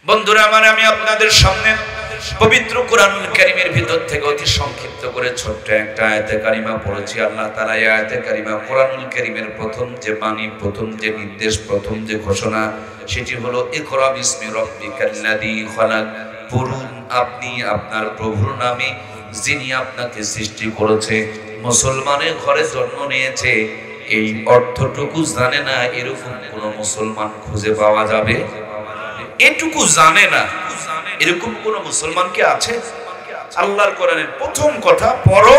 বন্ধুরা আমার, আমি আপনাদের সামনে পবিত্র কোরআনুল কারীমের ভিতর থেকে অতি সংক্ষিপ্ত করে ছোট্ট একটা আয়াতে কারিমা পড়েছি। আল্লাহ তাআলা এই আয়াতে কারিমা কোরআনুল কারীমের প্রথম যে বাণী, প্রথম যে নির্দেশ, প্রথম যে ঘোষণা, সেটি হলো ইকরা বিসমি রাব্বিকাল্লাযী খালাক। পড়ুন আপনি আপনার প্রভুর নামে, যিনি আপনাকে সৃষ্টি করেছে। মুসলমানের ঘরে জন্ম নিয়েছে, এই অর্থটুকু জানে না এরকম কোন মুসলমান খুঁজে পাওয়া যাবে? এটুকু জানে না এরকম কোন মুসলমান কি আছে? আল্লাহর কোরআনের প্রথম কথা, পড়ো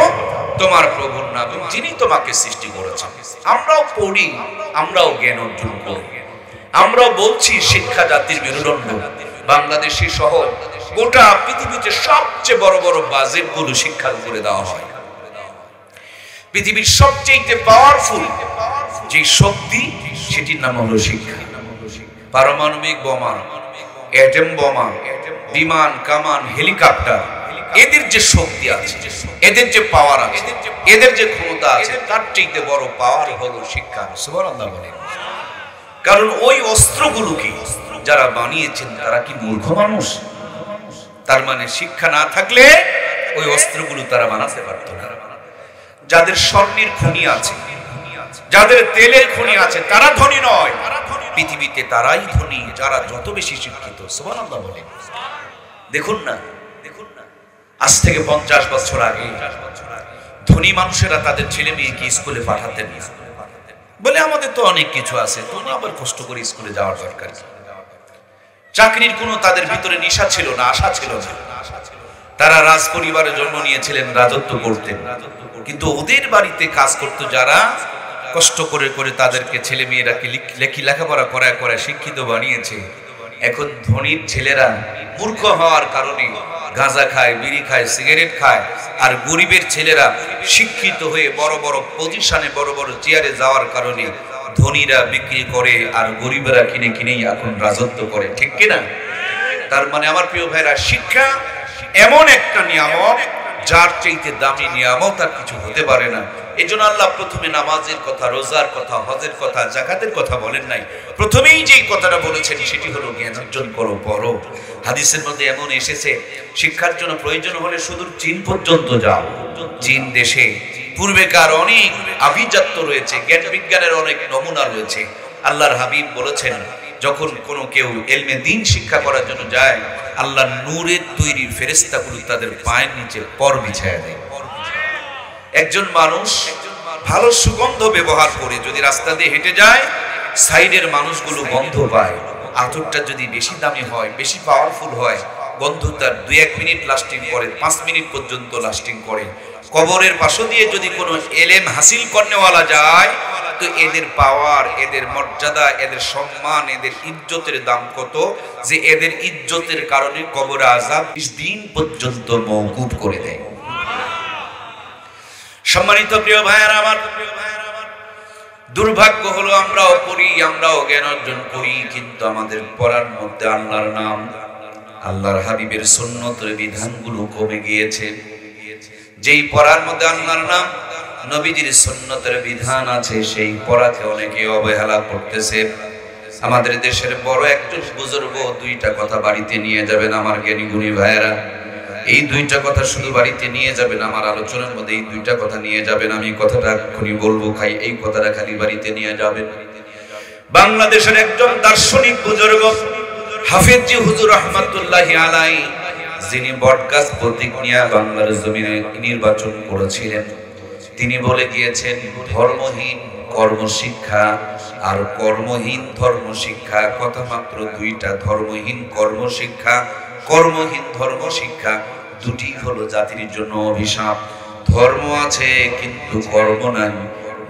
তোমার প্রভুর নাম, যিনি তোমাকে সৃষ্টি করেছেন। আমরাও পড়ি, আমরাও জ্ঞান অর্জন করি, আমরাও বলছি শিক্ষা জাতির মেরুদণ্ড। বাংলাদেশী সহ গোটা পৃথিবীতে সবচেয়ে বড় বড় বাজেটগুলো শিক্ষার উপরে দেওয়া হয়। পৃথিবীর সবচেয়ে পাওয়ারফুল যে শক্তি, সেটির নাম হলো শিক্ষা। পারমাণবিক বোমা, অ্যাটম বোমা, বিমান, কামান, হেলিকপ্টার, এদের যে শক্তি আছে, এদের যে পাওয়ার আছে, এদের যে ক্ষমতা আছে, তার চাইতে বড় পাওয়ার হলো শিক্ষা। সুবহানাল্লাহ বলেন। কারণ ওই অস্ত্রগুলোকে যারা বানিয়েছেন তারা কি মূর্খ মানুষ? তার মানে শিক্ষা না থাকলে ওই অস্ত্রগুলো তারা বানাতে পারত না। যাদের স্বর্ণের খনি আছে, যাদের তেলের খনি আছে, তারা ধনী নয়, পৃথিবীতে তারাই ধনী যারা যত বেশি শিক্ষিত। সুবহানাল্লাহ বলেন। দেখুন না, আজ থেকে 50 বছর আগে ধনী মানুষেরা তাদের ছেলে মেয়েকে স্কুলে পাঠাতেন না, বলে আমাদের তো অনেক কিছু আছে, তোমরা আবার কষ্ট করে স্কুলে যাওয়ার দরকার। চাকরির কোনো তাদের ভিতরে নেশা ছিল না, আশা ছিল না। তারা রাজ পরিবারে জন্ম নিয়েছিলেন, রাজত্ব করতেন, কিন্তু ওদের বাড়িতে কাজ করতো যারা, কষ্ট করে করে তাদেরকে ছেলে মেয়েরাকে লেখাপড়া করায় করায় শিক্ষিত বানিয়েছে। এখন ধনীর ছেলেরা মূর্খ হওয়ার কারণে গাঁজা খায়, বিড়ি খায়, সিগারেট খায়, আর গরিবের ছেলেরা শিক্ষিত হয়ে বড় বড় পজিশনে, বড় বড় চেয়ারে যাওয়ার কারণে ধনীরা বিক্রি করে আর গরিবেরা কিনে কিনেই এখন রাজত্ব করে। ঠিক কিনা? তার মানে আমার প্রিয় ভাইরা, শিক্ষা এমন একটা নিয়ামত, যার চাইতে দামি নিয়ামত আর কিছু হতে পারে না। এই জন্য আল্লাহ প্রথমে নামাজের কথা, রোজার কথা, হজের কথা, যাকাতের কথা বলেন নাই। প্রথমেই যেই কথাটা বলেছেন সেটি হলো জ্ঞান অর্জন করো, পড়ো। হাদিসের মধ্যে এমন এসেছে, শিক্ষার জন্য প্রয়োজন হলে সুদূর চীন পর্যন্ত যাও। চীন দেশে পূর্বেকার অনেক আভিজাত্য রয়েছে, জ্ঞান বিজ্ঞানের অনেক নমুনা রয়েছে। আল্লাহর হাবিব বলেছেন, যখন কোনো কেউ এলমে দ্বীন শিক্ষা করার জন্য যায়, আল্লাহ নূরের তৈরি ফেরেশতাগুলো তাদের পায়ের নিচে পর বিছায়া দেয়। একজন মানুষ ভালো সুগন্ধ ব্যবহার করে যদি রাস্তা দিয়ে হেঁটে যায়, সাইডের মানুষগুলো গন্ধ পায়। আতরটা যদি বেশি দামি হয়, বেশি পাওয়ারফুল হয়, গন্ধ তার 2-1 মিনিট লাস্টিং করে, 5 মিনিট পর্যন্ত লাস্টিং করে। কবরের পাশ দিয়ে যদি কোনো এলেম হাসিল করনেওয়ালা যায়, তো এদের পাওয়ার, এদের মর্যাদা, এদের সম্মান, এদের ইজ্জতের দাম কত, যে এদের ইজ্জতের কারণে কবরে আযাব 20 দিন পর্যন্ত মওকুফ করে দেয়। সম্মানিত প্রিয় ভাইয়েরা আমার, দুর্ভাগ্য হলো আমরাও পড়ি, আমরাও জ্ঞান অর্জন করি, কিন্তু আমাদের পড়ার মধ্যে আল্লাহর নাম, আল্লাহর হাবিবের সুন্নতের বিধানগুলো কমে গিয়েছে। যেই পড়ার মধ্যে আল্লাহর নাম, নবীজির সুন্নতের বিধান আছে, সেই পড়াকে অনেকে অবহেলা করতেছে। আমাদের দেশের বড় একজন বুজুর্গ 2টা কথা বাড়িতে নিয়ে যাবেন আমার জ্ঞানী গুণী ভাইয়েরা। এই 2টা কথা শুধু বাড়িতে নিয়ে যাবেন, আমার আলোচনার মধ্যে এই 2টা কথা নিয়ে যাবেন। আমি কথাটা এক্ষুনি বলবো, এই কথাটা খালি বাড়িতে নিয়ে যাবেন। বাংলাদেশের একজন দার্শনিক বুজুর্গ হাফেজি হুজুর রহমাতুল্লাহি আলাইহি, যিনি বটগাছ প্রতীক নিয়ে বাংলার জমিনে নির্বাচন করেছিলেন, তিনি বলে গিয়েছেন, ধর্মহীন কর্মশিক্ষা আর কর্মহীন ধর্মশিক্ষা, কথা মাত্র 2টা। ধর্মহীন কর্মশিক্ষা, কর্মহীন ধর্মশিক্ষা, দুটি হলো জাতির জন্য অভিশাপ। ধর্ম আছে কিন্তু কর্ম নাই,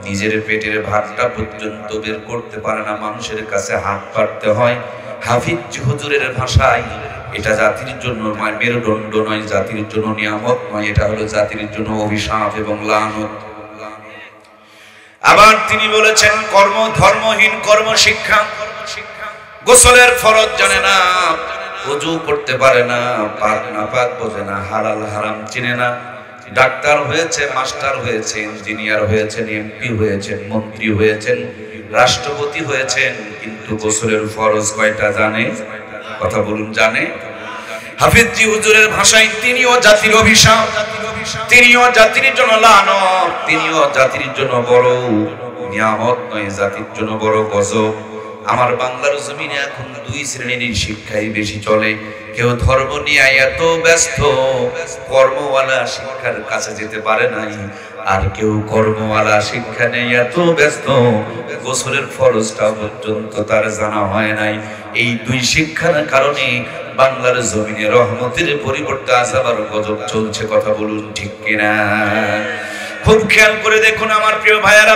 নিজের পেটের ভাতটা পর্যন্ত বের করতে পারে না, মানুষের কাছে হাত পাততে হয়। হাফিজ হুজুরের ভাষায়, এটা জাতির জন্য মেরুদণ্ড নয়, জাতির জন্য নিয়ামত নয়, এটা হলো জাতির জন্য অভিশাপ এবং লানত। আবার তিনি বলেছেন, ধর্মহীন কর্মশিক্ষা, গোসলের ফরজ জানে না, ওযু করতে পারে না, পাক না পাক বোঝে না, হালাল হারাম চিনে না, ডাক্তার হয়েছে, মাস্টার হয়েছে, ইঞ্জিনিয়ার হয়েছেন, এমপি হয়েছেন, মন্ত্রী হয়েছেন, রাষ্ট্রপতি হয়েছেন, কিন্তু গোসলের ফরজ কয়টা জানে? কথা বলুন জানে? হাফিজজি হুজুরের ভাষায় তিনিও জাতির অভিশাপ, তিনিও জাতির জন্য লানত, তিনিও জাতির জন্য বড় নিয়ামত নয়, জাতির জন্য বড় গজব। আমার বাংলার জমিনে এখন দুই শ্রেণীর শিক্ষাই বেশি চলে। কেউ ধর্ম নিয়ে এত ব্যস্ত কর্মওয়ালা শিক্ষার কাছে যেতে পারে নাই, আর কেউ কর্মওয়ালা শিক্ষা নেই এত ব্যস্ত গোসলের ফরজটা পর্যন্ত তার জানা হয় নাই। এই দুই শিক্ষার কারণে বাংলার জমিনে রহমতের পরিবর্তে আযাবার গজব চলছে। কথা বলুন ঠিক কিনা? খুব খেয়াল করে দেখুন আমার প্রিয় ভাইয়েরা,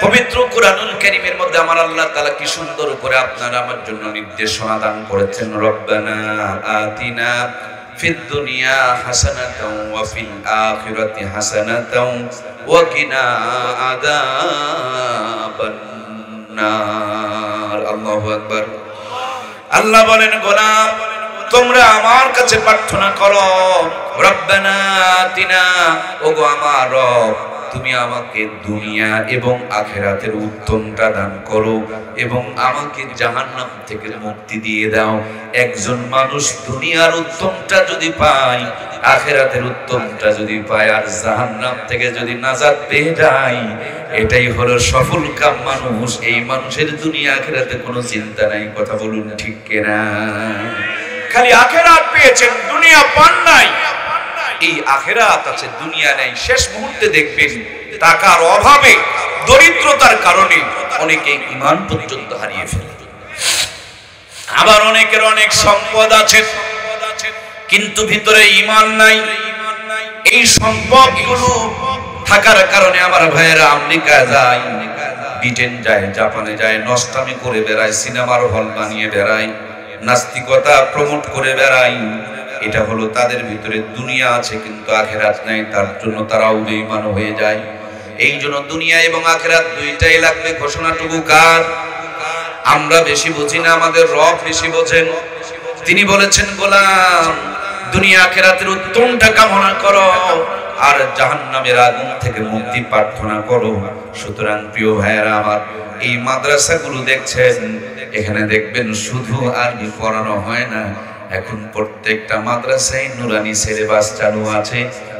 পবিত্র কুরআনুল কারীমের মধ্যে আমার আল্লাহ তাআলা কি সুন্দর করে আপনার আমার জন্য নির্দেশনা দান করেছেন। রব্বানা আতিনা ফিদ দুনিয়া হাসানাতাও ওয়া ফিল আখিরাতি হাসানাতাও ওয়া কিনা আযাবান নার। আল্লাহু আকবার। আল্লাহ বলেন, গোলাম তোমরা আমার কাছে প্রার্থনা করো, রব্বানা আতিনা, ওগো আমার রব তুমি আমাকে দুনিয়া এবং আখিরাতের উত্তমটা দান করো এবং আমাকে জাহান্নাম থেকে মুক্তি দিয়ে দাও। একজন মানুষ দুনিয়ার উত্তমটা যদি পায়, আখিরাতের উত্তমটা যদি পায়, আর জাহান্নাম থেকে যদি নাজাত পেয়ে যায়, এটাই হলো সফল কাম মানুষ। এই মানুষের দুনিয়া আখিরাতে কোনো চিন্তা নাই। কথা বলুন ঠিক কিনা? খালি আখিরাত পেয়েছেন, দুনিয়া পান নাই। এই আখিরাত আছে, দুনিয়া নাই। শেষ মুহূর্তে দেখবেন টাকার অভাবে, দরিদ্রতার কারণে অনেকে ঈমান পর্যন্ত হারিয়ে ফেলে। আবার অনেকের অনেক সম্পদ আছে কিন্তু ভিতরে ঈমান নাই। এই সম্পদগুলো থাকার কারণে আমার ভাইয়েরা আমেরিকা যায়, ব্রিটেন যায়, জাপানে যায়, নষ্টামি করে বেড়ায়, সিনেমার হল বানিয়ে বেড়ায়, নাস্তিকতা প্রমোট করে বেড়ায়। এটা হলো তাদের ভিতরে দুনিয়া আছে কিন্তু আখিরাত নাই, তার জন্য তারাও বেঈমান হয়ে যায়। এই জন্য দুনিয়া এবং আখিরাত দুইটাই লাগবে। ঘোষণাটুকু কার? আমরা বেশি বুঝি না, আমাদের রব বেশি বোঝেন। তিনি বলেছেন, গোলাম দুনিয়া আখিরাতের উত্তমটা কামনা করো আর জাহান্নামের আগুন থেকে মুক্তি প্রার্থনা করো। সুতরাং প্রিয় ভাইয়েরা আমার, এই মাদ্রাসাগুলো দেখছেন, এখানে দেখবেন শুধু আরবি পড়ানো হয় না, এখন প্রত্যেকটা মাদ্রাসায় নুরানি সিলেবাস চালু আছে।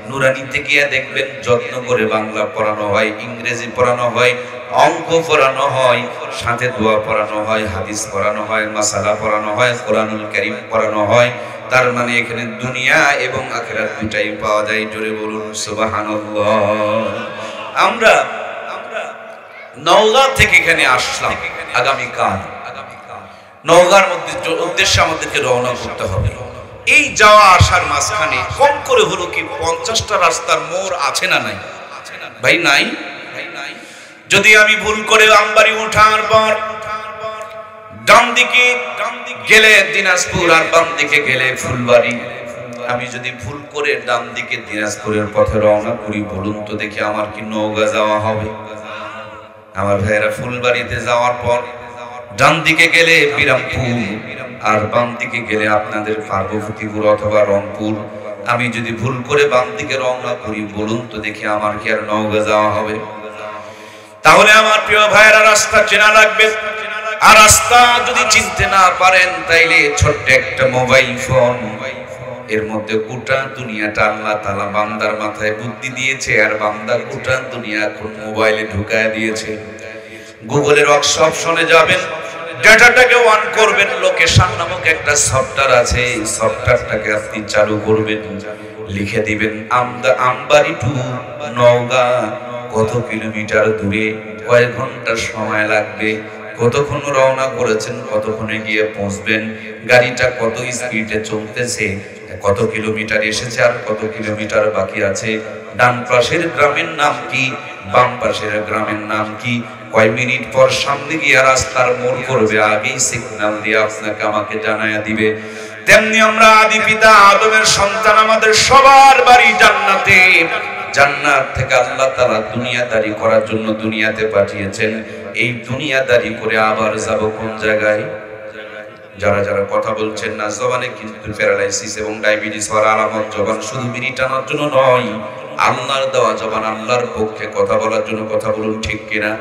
নুরানিতে গিয়ে দেখবেন যত্ন করে বাংলা পড়ানো হয়, ইংরেজি পড়ানো হয়, অঙ্ক পড়ানো হয়, সাথে দোয়া পড়ানো হয়, হাদিস পড়ানো হয়, মাসালা পড়ানো হয়, কোরআনুল কারীম পড়ানো হয়। তার মানে এখানে দুনিয়া এবং আখিরাত দুটাই পাওয়া যায়। জোরে বলুন সুবহানাল্লাহ। আমরা নওগাঁ থেকে এখানে আসলাম আগামীকাল। নওগাঁর উদ্দেশ্যে আমাদেরকে রওনা করতে হবে। এই যাওয়া আসার মাঝখানে কম করে হলো কি 50টা রাস্তার মোড় আছে না নাই? ভাই নাই? যদি আমি ভুল করে আমবাড়ি ওঠার পর ডান দিকে গেলে দিনাজপুর আর বাম দিকে গেলে ফুলবাড়ি, আমি যদি ভুল করে ডান দিকে দিনাজপুরের পথে রওনা করি, বলুন তো দেখি আমার কি নওগাঁ যাওয়া হবে? আমার ভাইয়েরা, ফুলবাড়িতে যাওয়ার পর ডান দিকে গেলে বিরামপুর আর বাম দিকে গেলে আপনাদের পার্বতীপুর অথবা রংপুর। আমি যদি ভুল করে বাম দিকে রওনা করি, বলুন তো দেখি আমার কি আর নওগাঁ যাওয়া হবে? তাহলে আমার প্রিয় ভাইয়েরা, রাস্তা চেনা লাগবে। আর রাস্তা যদি চিনতে না পারেন, তাইলে ছোট্ট একটা মোবাইল ফোন, এর মধ্যে গোটা দুনিয়াটা আল্লাহ তাআলা বান্দার মাথায় বুদ্ধি দিয়েছে, আর বান্দা গোটা দুনিয়া এখন মোবাইলে ঢুকায় দিয়েছে। গুগলের অপশনে যাবেন, ডাটাটাকে অন করবেন, লোকেশন নামক একটা সফটওয়্যার আছে, এই সফটওয়্যারটাকে আপনি চালু করবেন, লিখে দিবেন আমবাড়ি টু নওগাঁ কত কিলোমিটার দূরে, কয় ঘন্টা সময় লাগবে, কতক্ষণ রওনা করেছেন, কতক্ষণে গিয়ে পৌঁছবেন, গাড়িটা কত স্পিডে চলতেছে, কত কিলোমিটার এসেছে আর কত কিলোমিটার বাকি আছে, ডান পাশের গ্রামের নাম কি, বাম পাশের গ্রামের নাম কি, কয় মিনিট পর সামনে গিয়ে রাস্তার মোড় করবে, আগেই সিগন্যাল দিয়ে আপনাকে আমাকে জানায়া দিবে। তেমনি আমরা আদি পিতা আদমের সন্তান, আমাদের সবার বাড়ি জান্নাতে। জান্নাত থেকে আল্লাহ তাআলা দুনিয়াদারি করার জন্য দুনিয়াতে পাঠিয়েছেন। এই দুনিয়াদারি করে আবার যাব কোন জায়গায়? যারা যারা কথা বলছেন না, জবানে কিন্তু প্যারালাইসিস এবং ডায়াবেটিস হওয়ার আলামত। জবান শুধু বিড়ি টানার জন্য নয়, আল্লাহর দেওয়া জবান আল্লাহর পক্ষে কথা বলার জন্য। কথা বলুন ঠিক কিনা?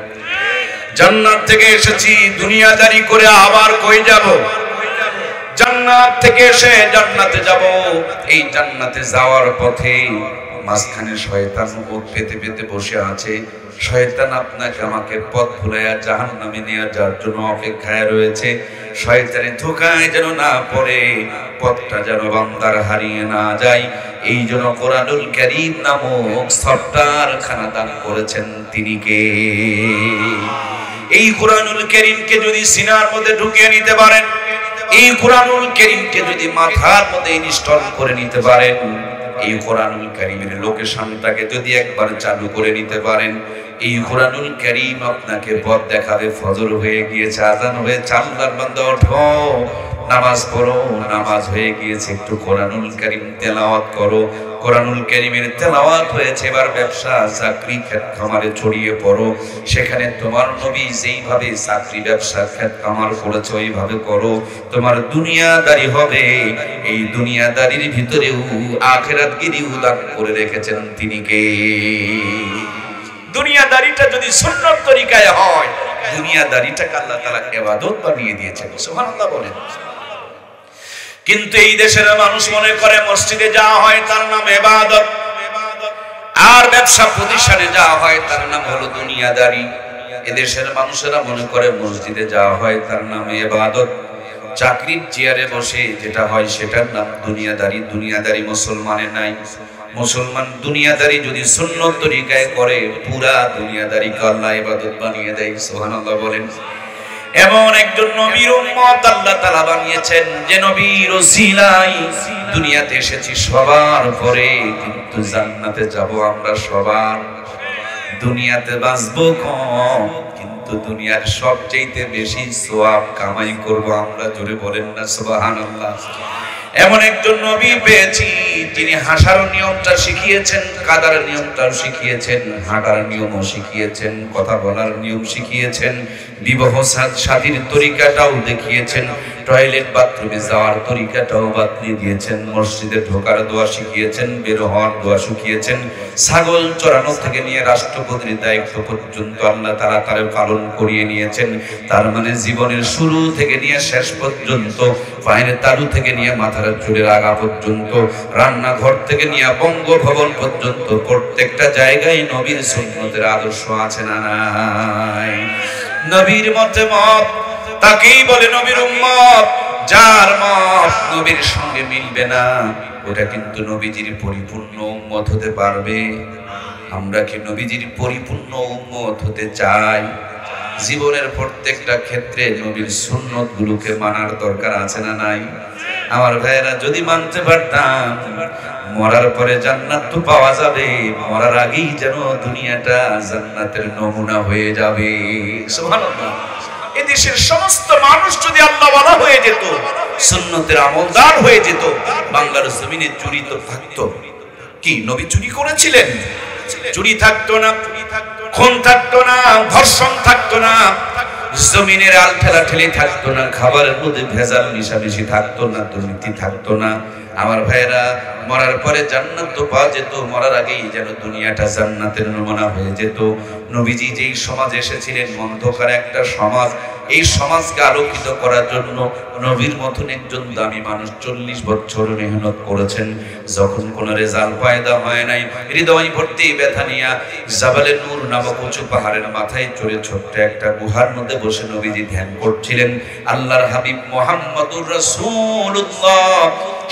জান্নাত থেকে এসেছি, দুনিয়াদারি করে আবার কই যাব? জান্নাত থেকে এসে জান্নাতে যাব, এই জান্নাতে যাওয়ার পথে মাঝখানে শয়তান মুখ পেতে পেতে বসে আছে। শয়তান আপনাকে আমাকে পথ ভুলাইয়া জাহান্নামে নিয়ে যাওয়ার জন্য অপেক্ষায় রয়েছে। শয়তানে ধোঁকায় যেন না পড়ে, পথটা যেন বান্দার হারিয়ে না যায়, এই জন্য কোরআনুল কারীম নামক সফটওয়্যার খানা দান করেছেন তিনি কে? এই কোরআনুল কারীমকে যদি সিনার মধ্যে ঢুকিয়ে নিতে পারেন, এই কোরআনুল কারীমকে যদি মাথার মধ্যে ইনস্টল করে নিতে পারেন, এই কোরআনুল কারীমের লোকেশনটাকে যদি একবার চালু করে নিতে পারেন, এই কোরআনুল কারীম আপনাকে পথ দেখাবে। ফজর হয়ে গিয়েছে, আযান হয়েছে, আল্লাহর বান্দা ওঠো, নামাজ পড়ো, নামাজ হয়ে গিয়েছে, একটু কোরআনুল কারীম তেলাওয়াত করো। কোরআনুল কারীমের তেলাওয়াত হয়েছে, এবার ব্যবসা চাকরি ক্ষেত খামারে ছড়িয়ে পড়ো। সেখানে তোমার নবী যেইভাবে চাকরি ব্যবসা ক্ষেত খামার করেছে ওইভাবে করো, তোমার দুনিয়াদারি হবে। এই দুনিয়াদারির ভিতরেও আখিরাতগিরিও দান করে রেখেছেন তিনি কে? দুনিয়াদারিটা যদি সুন্নাত তরিকায় হয়, দুনিয়াদারিটাকে আল্লাহ তাআলা ইবাদত বানিয়ে দিয়েছেন। সুবহানাল্লাহ বলেন। কিন্তু এই দেশের মানুষ মনে করে মসজিদে যাওয়া হয় তার নাম ইবাদত, আর ব্যবসা প্রতিষ্ঠানে যাওয়া হয় তার নাম হলো দুনিয়াদারি। এদেশের মানুষেরা মনে করে মসজিদে যাওয়া হয় তার নাম ইবাদত, চাকরির চেয়ারে বসে যেটা হয় সেটার নাম দুনিয়াদারি। দুনিয়াদারি মুসলমানের নাই। মুসলমান দুনিয়াদারি যদি সুন্নত তরিকায় করে, পুরা দুনিয়াদারিকে আল্লাহ ইবাদত বানিয়ে দেয়। সুবহানাল্লাহ বলেন। এমন একজন নবীর উম্মত আল্লাহ তাআলা বানিয়েছেন যে নবীর ওসিলায় দুনিয়াতে এসেছি সবার পরে, কিন্তু জান্নাতে যাব আমরা সবার। দুনিয়াতে বাঁচবো কম, কিন্তু দুনিয়ার সবচেয়ে বেশি সওয়াব কামাই করব আমরা। জোরে বলেন না সুবহানাল্লাহ। এমন একজন নবী পেয়েছি যিনি হাসার নিয়মটা শিখিয়েছেন, কাদার নিয়মটাও শিখিয়েছেন, হাঁটার নিয়মও শিখিয়েছেন, কথা বলার নিয়ম শিখিয়েছেন, বিবাহ শাদীর তরিকাটাও দেখিয়েছেন, টয়লেট বাথরুমে যাওয়ার তরিকাটাও বাতলিয়ে দিয়েছেন, মসজিদে ঢোকার দোয়া শিখিয়েছেন, বের হওয়ার দোয়া শিখিয়েছেন, ছাগল চড়ানো থেকে নিয়ে রাষ্ট্রপতির দায়িত্ব পর্যন্ত আল্লাহ তাআলা তার পালন করিয়ে নিয়েছেন। তার মানে জীবনের শুরু থেকে নিয়ে শেষ পর্যন্ত, পায়ের তালু থেকে নিয়ে মাথার চুলের আগা পর্যন্ত, রান্নাঘর থেকে নিয়ে বঙ্গভবন পর্যন্ত প্রত্যেকটা জায়গায় নবীর সুন্নতের আদর্শ আছে না নাই? নবীর মতে মত তাকেই বলে নবীর উম্মত। যার মত নবীর সঙ্গে মিলবে না, ওটা কিন্তু নবীজির পরিপূর্ণ উম্মত হতে পারবে। আমরা কি নবীজির পরিপূর্ণ উম্মত হতে চাই? জীবনের প্রত্যেকটা ক্ষেত্রে নবীর সুন্নত গুলোকে মানার দরকার আছে না নাই? আমার ভাইয়েরা, যদি মানতে পারতাম, মরার পরে জান্নাত তো পাওয়া যাবে, মরার আগেই যেন দুনিয়াটা জান্নাতের নমুনা হয়ে যাবে। সুবহানাল্লাহ। এদেশের সমস্ত মানুষ যদি আল্লাহওয়ালা হয়ে যেত, সুন্নতের আমলদার হয়ে যেত, বাংলার জমিনে চুরি তো থাকতো। কি নবী চুরি করেছিলেন? চুরি থাকতো না, খুন থাকতো না, ধর্ষণ থাকতো না, জমিনের আল ঠেলাঠেলি থাকতো না, খাবারের মধ্যে ভেজাল মিশামিশি থাকতো না, দুর্নীতি থাকতো না। আমার ভাইরা, মরার পরে জান্নাত তো পাওয়া যেত, মরার আগেই যেন দুনিয়াটা জান্নাতের নমুনা হয়ে যেত। নবীজি যেই সমাজে এসেছিলেন, অন্ধকার একটা সমাজ, এই সমাজকে আলোকিত করার জন্য নবীর মতন একজন দামি মানুষ 40 বছর মেহনত করেছেন। যখন কোনো রেজাল্ট পয়দা হয় নাই, হৃদয় ভর্তি ব্যথা নিয়ে জাবালে নূর নামক উঁচু পাহাড়ের মাথায় চড়ে ছোট্ট একটা গুহার মধ্যে বসে নবীজি ধ্যান করছিলেন। আল্লাহর হাবিব মুহাম্মদুর রাসূলুল্লাহ,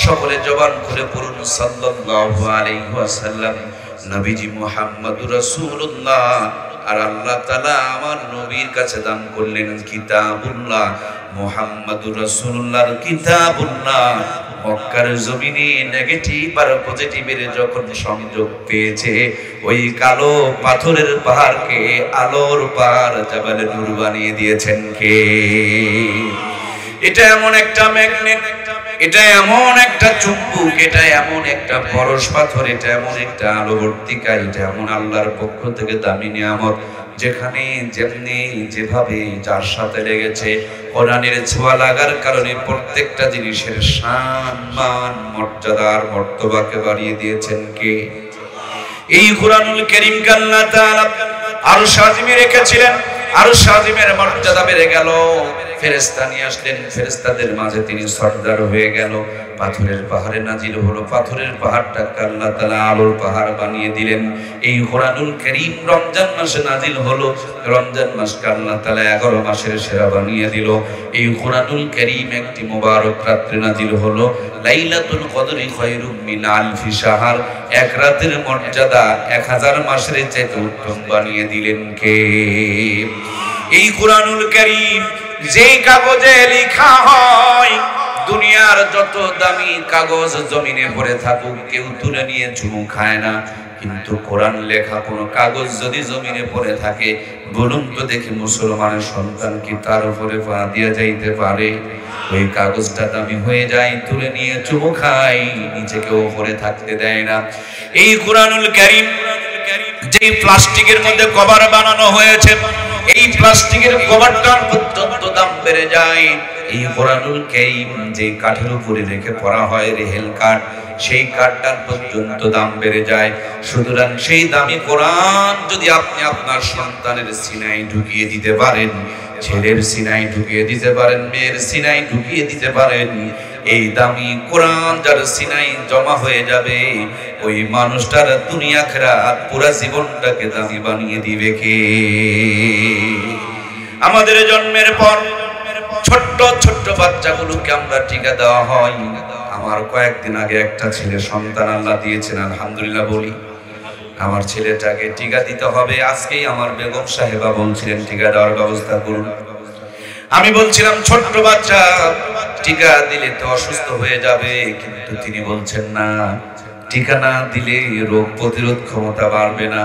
সকলে জবান খুলে পড়ুন সাল্লাল্লাহু আলাইহি ওয়াসাল্লাম। নবীজি মুহাম্মদুর রাসূলুল্লাহ, আর আল্লাহ তাআলা আমার নবীর কাছে দান করলেন কিতাবুল্লাহ। মুহাম্মদুর রাসূলুল্লাহর কিতাবুল্লাহ মক্কার জমিনে নেগেটিভ আর পজিটিভের যখন সংযোগ পেয়েছে, ওই কালো পাথরের পাহাড়কে আলোর পাহাড় জাবালে নূর বানিয়ে দিয়েছেন কে? এটা এমন একটা ম্যাগনেট, এটা এমন একটা চুম্বক, এটা এমন একটা পরশ পাথর, এটা এমন একটা আলোবর্তিকা, এটা এমন আল্লাহর পক্ষ থেকে দামি নিয়ামত, যেখানে যেমনি যেভাবে যার সাথে লেগেছে কোরআনের ছোঁয়া লাগার কারণে প্রত্যেকটা জিনিসের শান, মান, মর্যাদার মর্তবাকে বাড়িয়ে দিয়েছেন কে? এই কুরআনুল কারীমকে আল্লাহ তাআলা আরশ আজিমে রেখেছিলেন। আরশ আজিমের মর্যাদা বেড়ে গেল, ফেরেশতা নিয়ে আসলেন, ফেরেশতাদের মাঝে তিনি সরদার হয়ে গেল। পাথরের পাহাড়ে নাজিল হলো, পাথরের পাহাড়টাকে আল্লাহ তাআলা আলোর পাহাড় বানিয়ে দিলেন। এই কোরআনুল কারীম রমজান মাসে নাজিল হলো, রমজান মাসকে আল্লাহ তাআলা 11 মাসের সেরা বানিয়ে দিল। এই কোরআনুল কারীম একটি মোবারক রাত্রে নাজিল হলো। লাইলাতুল কদরি খায়রুম মিন আলফি শাহর, এক রাতের মর্যাদা 1000 মাসের চেয়ে উত্তম বানিয়ে দিলেন কে? এই কোরআনুল কারীম যেই কাগজে লেখা হয়, দুনিয়ার যত দামি কাগজ জমিনে পড়ে থাকুক কেউ তুলে নিয়ে চুমু খায় না, কিন্তু কোরআন লেখা কোনো কাগজ যদি জমিনে পড়ে থাকে, বলুন তো দেখি মুসলমানের সন্তান কি তার উপরে পা দিয়ে যাইতে পারে? ওই কাগজটা দামি হয়ে যায়, তুলে নিয়ে চুমু খায়, নিচে কেউ উপরে থাকতে দেয় না। এই কোরআনুল কারীম যেই প্লাস্টিকের মধ্যে কভার বানানো হয়েছে, এই প্লাস্টিকের কভারটার পর্যন্ত দাম বেড়ে যায়। এই কোরআনুল কারীম যে কাঠের উপরে রেখে পড়া হয়, রেহেল কাঠ, সেই কাঠটার পর্যন্ত দাম বেড়ে যায়। সুতরাং সেই দামি কোরআন যদি আপনি আপনার সন্তানের সিনায় ঢুকিয়ে দিতে পারেন, ছেলের সিনায় ঢুকিয়ে দিতে পারেন, মেয়ের সিনায় ঢুকিয়ে দিতে পারেন, এই দামি কোরআন যার সিনায় জমা হয়ে যাবে, ওই মানুষটার দুনিয়া আখিরাত পুরো জীবনটাকে দামি বানিয়ে দিবে কে? আমাদের জন্মের পর ছোট্ট ছোট্ট বাচ্চাগুলোকে আমরা টিকা দেওয়া হয়। আমার কয়েকদিন আগে একটা ছেলে সন্তান আল্লাহ দিয়েছেন, আলহামদুলিল্লাহ বলি। আমার ছেলেটাকে টিকা দিতে হবে। আজকেই আমার বেগম সাহেবা বলছিলেন টিকা দেওয়ার ব্যবস্থা করুন। আমি বলছিলাম ছোট্ট বাচ্চা টিকা দিলে তো অসুস্থ হয়ে যাবে, কিন্তু তিনি বলছেন না, টিকা না দিলে রোগ প্রতিরোধ ক্ষমতা বাড়বে না।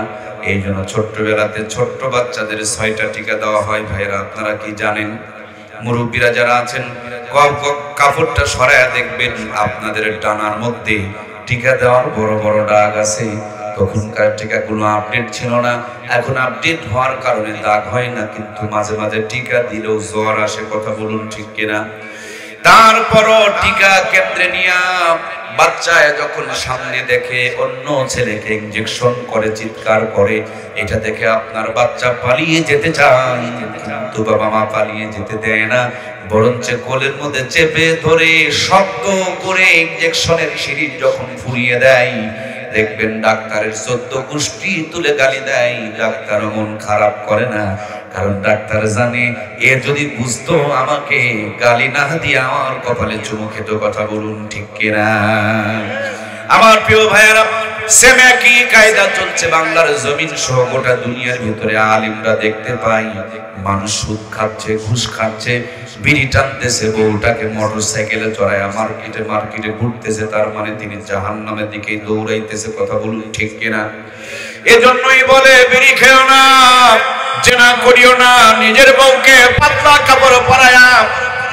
এই জন্য ছোট্টবেলাতে ছোট্ট বাচ্চাদের 6টা টিকা দেওয়া হয়। ভাইরা আপনারা কি জানেন? মুরব্বীরা যারা আছেন কাপড়টা সরায়া দেখবেন আপনাদের ডানার মধ্যে টিকা দেওয়ার বড় বড় দাগ আছে। তখনকার টিকাগুলো আপডেট ছিল না, এখন আপডেট হওয়ার কারণে দাগ হয় না, কিন্তু মাঝে মাঝে টিকা দিলেও জ্বর আসে। কথা বলুন ঠিক কিনা? তারপরও টিকা কেন্দ্রে নিয়ে বাচ্চায় যখন সামনে দেখে অন্য ছেলেকে ইনজেকশন করে, চিৎকার করে, এটা দেখে আপনার বাচ্চা পালিয়ে যেতে চায়, কিন্তু বাবা মা পালিয়ে যেতে দেয় না, বরঞ্চ কোলের মধ্যে চেপে ধরে শক্ত করে ইনজেকশনের সিরিঞ্জ যখন ফুরিয়ে দেয়, দেখবেন ডাক্তারের 14 গোষ্ঠী তুলে গালি দেয়। ডাক্তার মন খারাপ করে না, কারণ ডাক্তার জানে এ যদি বুঝতো আমাকে গালি না দিয়ে আমার কপালে চুমু খেত। কথা বলুন ঠিক কিনা? আমার প্রিয় ভাইয়েরা, সেম একই কায়দা চলছে বাংলার জমিন সহ গোটা দুনিয়ার ভিতরে। আলিমরা দেখতে পাই মানুষ সুদ খাচ্ছে, ঘুষ খাচ্ছে, বিড়ি টানতেছে, বউটাকে মোটরসাইকেলে চড়ায় মার্কেটে মার্কেটে ঘুরতেছে, তার মানে তিনি জাহান্নামের দিকে দৌড়াইতেছে। কথা বলুন ঠিক কিনা? এজন্যই বলে বিড়ি খেও না, জেনা করিও না, নিজের বউকে পাতলা কাপড় পরায়া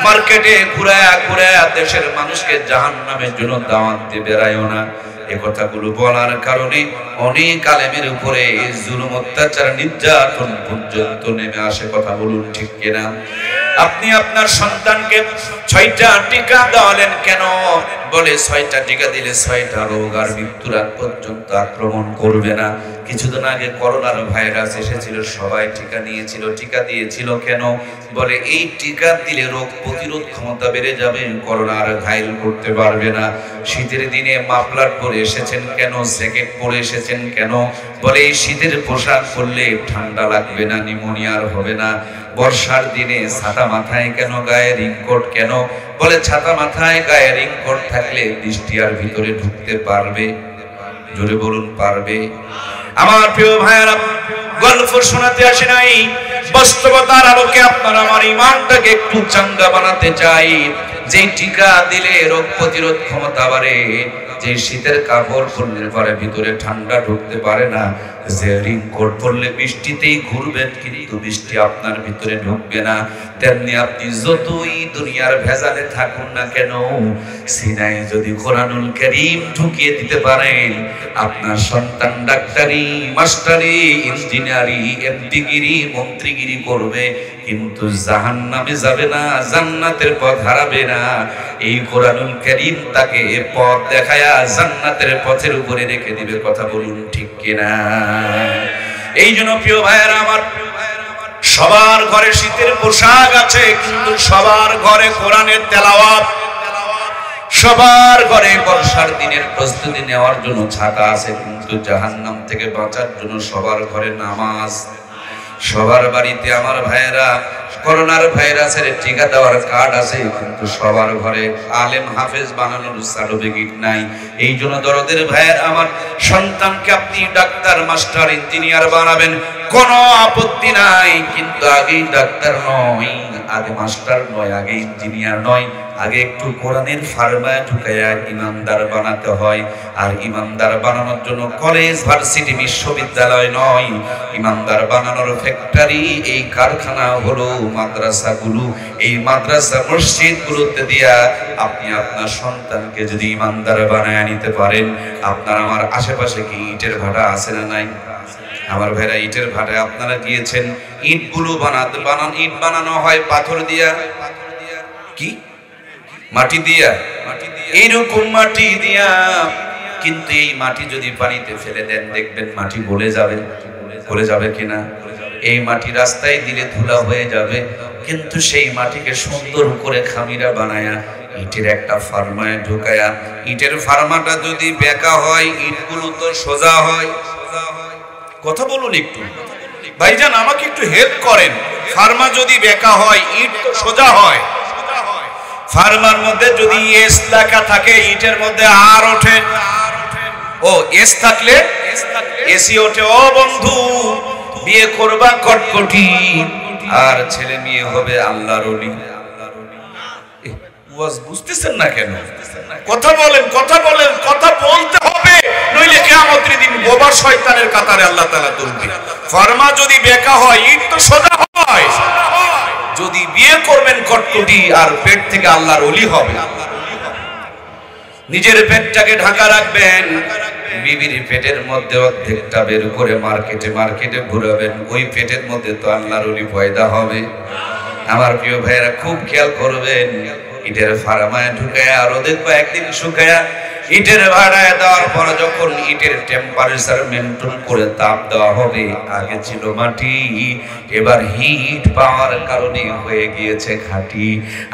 মার্কেটে ঘুরায়া ঘুরায়া দেশের মানুষকে জাহান্নামের জন্য দাওয়াত দিয়ে বেড়াইও না। এই কথাগুলো বলার কারণে অনেক আলেমের উপরে জুলুম, অত্যাচার, নির্যাতন পর্যন্ত নেমে আসে। কথা বলুন ঠিক কিনা? আপনি আপনার সন্তানকে 6টা টিকা দেওয়ালেন কেন? বলে 6টা টিকা দিলে 6টা রোগ আর মৃত্যুর আগ পর্যন্ত আক্রমণ করবে না। কিছুদিন আগে করোনার ভাইরাস এসেছিল, সবাই টিকা নিয়েছিল, টিকা দিয়েছিল কেন? বলে এই টিকা দিলে রোগ প্রতিরোধ ক্ষমতা বেড়ে যাবে, করোনা আর ঘায়েল করতে পারবে না। শীতের দিনে মাফলার পরে এসেছেন কেন? জ্যাকেট পরে এসেছেন কেন? বলে এই শীতের পোশাক পরলে ঠান্ডা লাগবে না, নিউমোনিয়ার হবে না। বর্ষার দিনে ছাতা মাথায় কেন, গায়ে রিংকোট কেন? বলে ছাতা মাথায় গায়ে রিংকোট থাকলে বৃষ্টি আর ভিতরে ঢুকতে পারবে। জোরে বলুন পারবে? আমার প্রিয় ভাইয়েরা, গল্প শোনাতে আসে নাই, বাস্তবতার আলোকে আপনার আমার ইমানটাকে একটু চাঙ্গা বানাতে চাই। যে টিকা দিলে রোগ প্রতিরোধ ক্ষমতা বাড়ে, যে শীতের কাপড় পরলে পরে ভিতরে ঠান্ডা ঢুকতে পারে না, যে রিংকোট পরলে বৃষ্টিতেই ঘুরবেন কিন্তু বৃষ্টি আপনার ভিতরে ঢুকবে না, তেমনি আপনি যতই দুনিয়ার ভেজালে থাকুন না কেন, সিনায় যদি কোরআনুল কারীম ঢুকিয়ে দিতে পারেন, আপনার সন্তান ডাক্তারি, মাস্টারি, ইঞ্জিনিয়ারি, এমপিগিরি, মন্ত্রীগিরি করবে, কিন্তু জাহান্নামে যাবে না, জান্নাতের পথ হারাবে না। এই কোরআনুল কারীম তাকে পথ দেখায়া জান্নাতের পথের উপরে রেখে দিবে। কথা বলুন ঠিক কিনা? এই জন্য প্রিয় ভাইয়েরা আমার, সবার ঘরে শীতের পোশাক আছে, কিন্তু সবার ঘরে কোরআনের তেলাওয়াত, সবার ঘরে বর্ষার দিনের প্রস্তুতি নেওয়ার জন্য ছাতা আছে, কিন্তু জাহান্নাম থেকে বাঁচার জন্য সবার ঘরে নামাজ। সবার বাড়িতে আমার ভাইয়েরা করোনার ভাইরাসের টিকা দেওয়ার কার্ড আছে, কিন্তু সবার ঘরে আলেম হাফেজ বানানোর সার্টিফিকেট নাই। এই জন্য দরদের ভাইয়ের আমার সন্তানকে আপনি ডাক্তার, মাস্টার, ইঞ্জিনিয়ার বানাবেন, কোনো আপত্তি নাই, কিন্তু আগে ডাক্তার নয়, আগে মাস্টার নয়, আগে ইঞ্জিনিয়ার নয়, আগে একটু কোরআনের ফার্মায় ঢুকাইয়া ইমানদার বানাতে হয়। আর ইমানদার বানানোর জন্য কলেজ, ভার্সিটি, বিশ্ববিদ্যালয় নয়, ইমানদার বানানোর ফ্যাক্টরি, এই কারখানা হলো মাদ্রাসাগুলো। এই মাদ্রাসা মসজিদগুলোতে দিয়া আপনি আপনার সন্তানকে যদি ইমানদার বানায় নিতে পারেন, আপনার আমার আশেপাশে কি ইটের ভাটা আছে না নাই? আমার ভাইরা ইটের ভাটায় আপনারা গিয়েছেন, ইটগুলো ইট বানানো হয় পাথর দিয়া, কি মাটি দিয়া, এইরকম মাটি দিয়া। কিন্তু এই মাটি যদি পানিতে ফেলে দেন দেখবেন মাটি গলে যাবে, গলে যাবে কিনা? এই মাটি রাস্তায় দিলে ধুলা হয়ে যাবে, কিন্তু সেই মাটিকে সুন্দর করে খামিরা বানায়া ইটের একটা ফার্মায় ঢুকায়া, ইটের ফার্মাটা যদি বেঁকা হয় ইটগুলো তো সোজা হয়। কথা বলুন একটু ভাইজান, আমাকে একটু হেল্প করেন। ফার্মা যদি বেঁকা হয় ইট তো সোজা হয়। ফার্মার মধ্যে যদি এস লেখা থাকে ইটের মধ্যে আর ওঠে, ও এস থাকলে এসি ওঠে। ও বন্ধু, বিয়ে করবা কটকটি আর ছেলে মেয়ে হবে আল্লাহর ওলি। ওয়াজ বুঝতেছেন না কেন? কথা বলেন, কথা বলেন, কথা বলতে হবে, নইলে কিয়ামতের দিন গোবার শয়তানের কাতারে আল্লাহ তাআলা তুলবে। ফার্মা যদি বেঁকা হয় ইট তো সোজা হয়। যদি বিয়ে করবেন কটকটি আর পেট থেকে আল্লাহর ওলি হবে। নিজের পেটটাকে ঢাকা রাখবেন, বিবির পেটের মধ্যে অর্ধেকটা বের করে মার্কেটে মার্কেটে ঘুরাবেন, ওই পেটের মধ্যে তো আল্লাহর ওলি পয়দা হবে। আমার প্রিয় ভাইয়েরা খুব খেয়াল করবেন, ইটের ফার্মায় ঢুকায়া আর ওদের কয়েকদিন শুকায়া ইটের ভাড়ায় দেওয়ার পর যখন ইটের টেম্পারেচার মেনটেন করে তাপ দেওয়া হবে, আগে ছিল মাটি, এবার হিট পাওয়ার কারণে হয়ে গিয়েছে খাঁটি।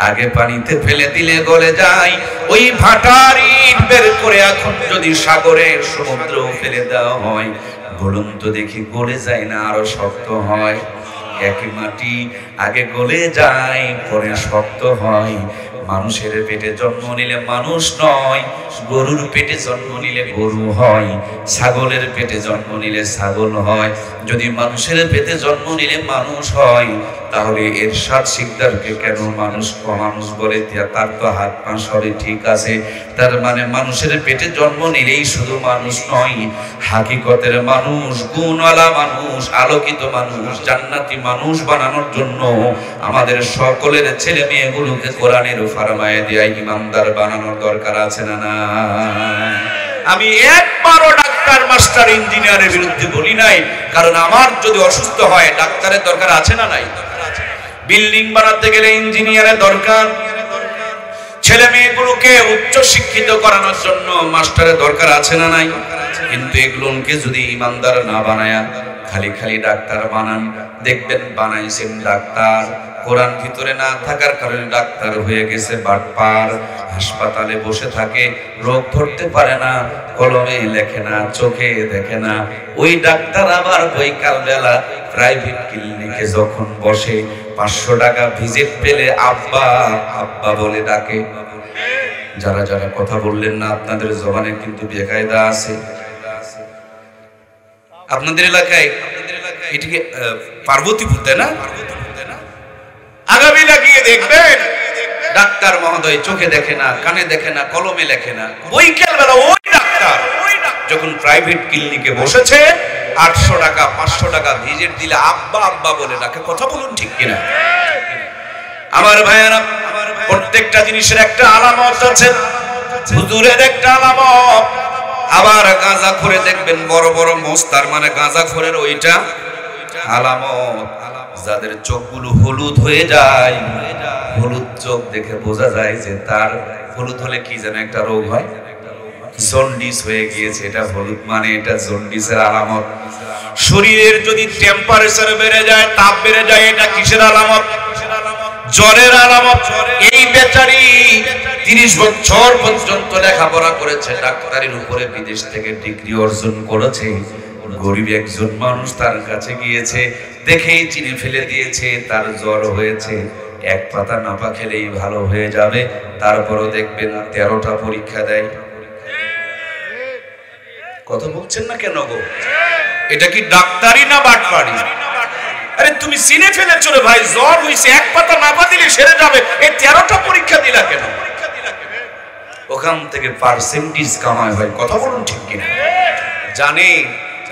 আগে পানিতে ফেলে দিলে গলে যায়, ওই ভাটার ইট বের করে এখন যদি সাগরে সমুদ্র ফেলে দেওয়া হয়, বলুন তো দেখি গলে যায় না আরো শক্ত হয়? একই মাটি আগে গলে যায় পরে শক্ত হয়। মানুষের পেটে জন্ম নিলে মানুষ নয়, গরুর পেটে জন্ম নিলে গরু হয়, ছাগলের পেটে জন্ম নিলে ছাগল হয়। যদি মানুষের পেটে জন্ম নিলে মানুষ হয়, তাহলে এরশাদ শিকদারকে কেন মানুষ অমানুষ বলে? তার তো হাত পা সবই ঠিক আছে। তার মানে মানুষের পেটে জন্ম নিলেই শুধু মানুষ নয়, হাকিকতের মানুষ, গুণওয়ালা মানুষ, আলোকিত মানুষ, জান্নাতি মানুষ বানানোর জন্য আমাদের সকলের ছেলে মেয়েগুলোকে কোরআনের ফারমায়ে দিয়ে ইমানদার বানানোর দরকার আছে না না? আমি একবারও ডাক্তার, মাস্টার, ইঞ্জিনিয়ারের বিরুদ্ধে বলি নাই, কারণ আমার যদি অসুস্থ হয় ডাক্তারের দরকার আছে না নাই? বিল্ডিং বানাতে গেলে ইঞ্জিনিয়ারের দরকার, ছেলে মেয়েগুলোকে উচ্চ শিক্ষিত করানোর জন্য মাস্টারের দরকার আছে না নাই? কিন্তু এগুলোকে যদি ইমানদার না বানায়া খালি খালি ডাক্তার বানান, দেখবেন বানাইছেন ডাক্তার, কোরআন ভিতরে না থাকার কারণে ডাক্তার হয়ে গেছে বাটপার। হাসপাতালে বসে থাকে, রোগ ধরতে পারে না, কলমে লেখে না, চোখে দেখে না। ওই ডাক্তার আবার বৈকাল বেলা প্রাইভেট ক্লিনিকে যখন বসে 500 টাকা ভিজিট পেলে আব্বা আব্বা বলে ডাকে। যারা যারা কথা বললেন না, আপনাদের জবানে কিন্তু বেকায়দা আছে। আপনাদের এলাকায় এটিকে পার্বতীপুর, তাই না? আগামী লাগিয়ে দেখবেন ডাক্তার মহোদয় চোখে দেখে না, কানে দেখে না, কলমে লেখে না। বৈকাল বেলা ওই ডাক্তার যখন প্রাইভেট ক্লিনিকে বসেছে 800 টাকা 500 টাকা ভিজিট দিলে আব্বা আব্বা বলে ডাকে। কথা বলুন ঠিক কিনা? আমার ভাইয়েরা, প্রত্যেকটা জিনিসের একটা আলামত আছে, হুজুরের একটা আলামত। আবার গাঁজাখোরে দেখবেন বড় বড় মোষ, তার মানে গাঁজাখোরের ওইটা আলামত। যাদের চোখগুলো হলুদ হয়ে যায়, হলুদ চোখ দেখে বোঝা যায় যে তার হলুদ হলে কি যেন একটা রোগ হয়, জন্ডিস হয়ে গিয়েছে। এটা হলুদ মানে এটা জন্ডিসের আলামত। শরীরের যদি টেম্পারেচার বেড়ে যায়, তাপ বেড়ে যায়, এটা কিসের আলামত? জ্বরের আলামত। এই বেচারি 30 বছর পর্যন্ত লেখাপড়া করেছে, ডাক্তারের উপরে বিদেশ থেকে ডিগ্রি অর্জন করেছে। গরিব একজন মানুষ তার কাছে গিয়েছে, দেখেই চিনে ফেলে দিয়েছে তার জ্বর হয়েছে, এক পাতা নাপা খেলেই ভালো হয়ে যাবে। তারপরও দেখবেন 13টা পরীক্ষা দেয়। কথা বলছেন না কেন গো? এটা কি ডাক্তারি না বাটপাড়ি? আরে তুমি চিনে ফেলেছো রে ভাই, জ্বর হইছে, এক পাতা নাপা দিলে সেরে যাবে, এই 13টা পরীক্ষা দিলা কেন? ওখান থেকে পার্সেন্টেজ কামায় ভাই, কথা বলুন ঠিক কিনা? জানে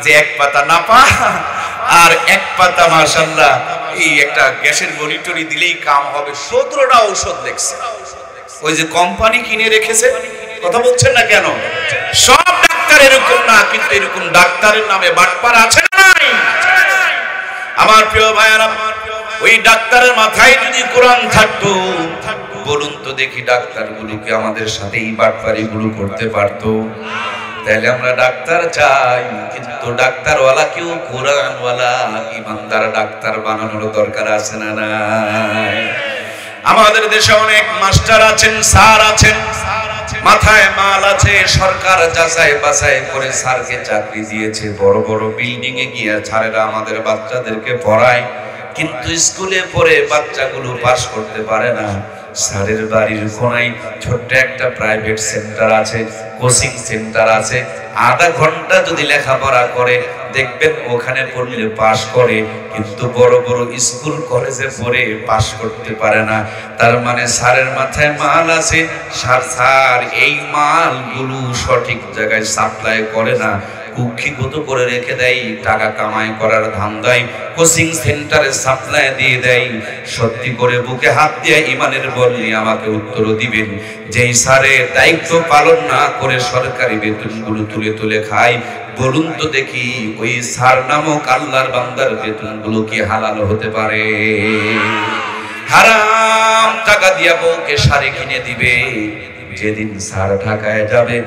যে এক পাতা নাপা আর এক পাতা মাশাআল্লাহ এই একটা গ্যাসের মনিটরি দিলেই কাম হবে, 17টা ঔষধ লেখছে। ওই যে কোম্পানি কিনে রেখেছে, কথা বলছেন না কেন? সব ডাক্তার এরকম না, কিন্তু এরকম ডাক্তারের নামে বাটপার আছে না নাই? আমার প্রিয় ভাইরা, ওই ডাক্তারের মাথায় যদি কোরআন থাকতো, বলুন তো দেখি ডাক্তারগুলোকে আমাদের সাথে এই বাটপারিগুলো করতে পারতো? তাহলে আমরা ডাক্তার চাই, কিন্তু ডাক্তারওয়ালা কেউ কোরআনওয়ালা ইমানদার ডাক্তার বানানোর দরকার আছে না নাই? আমাদের দেশে অনেক মাস্টার আছেন, স্যার আছেন, মাথায় মাল আছে, সরকার যাচাই বাছাই করে স্যারকে চাকরি দিয়েছে, বড় বড় বিল্ডিং এ গিয়ে স্যারেরা আমাদের বাচ্চাদেরকে পড়ায়, কিন্তু স্কুলে পড়ে বাচ্চাগুলো পাস করতে পারে না। স্যারের বাড়ির কোনায় ছোট্ট একটা প্রাইভেট সেন্টার আছে, কোচিং সেন্টার আছে, আধা ঘন্টা যদি লেখাপড়া করে দেখবেন ওখানে পড়লে পাস করে, কিন্তু বড় বড় স্কুল কলেজে পড়ে পাস করতে পারে না। তার মানে স্যারের মাথায় মাল আছে, স্যার এই মালগুলো সঠিক জায়গায় সাপ্লাই করে না, কুক্ষিগত করে রেখে দেয়, টাকা কামাই করার ধান্দায় কোচিং সেন্টারে সাপ্লাই দিয়ে দেয়। সত্যি করে বুকে হাত দিয়ে ইমানের বল নিয়ে আমাকে উত্তর দিবেন, যেই স্যারের দায়িত্ব পালন না করে সরকারি বেতনগুলো তুলে তুলে খায়, বলুন তো দেখি ওই স্যার নামক আল্লাহর বান্দার বেতনগুলো কি হালাল হতে পারে? হারাম টাকা দিয়া বউকে শাড়ি কিনে দিবে, যেদিন স্যার ঢাকায় যাবে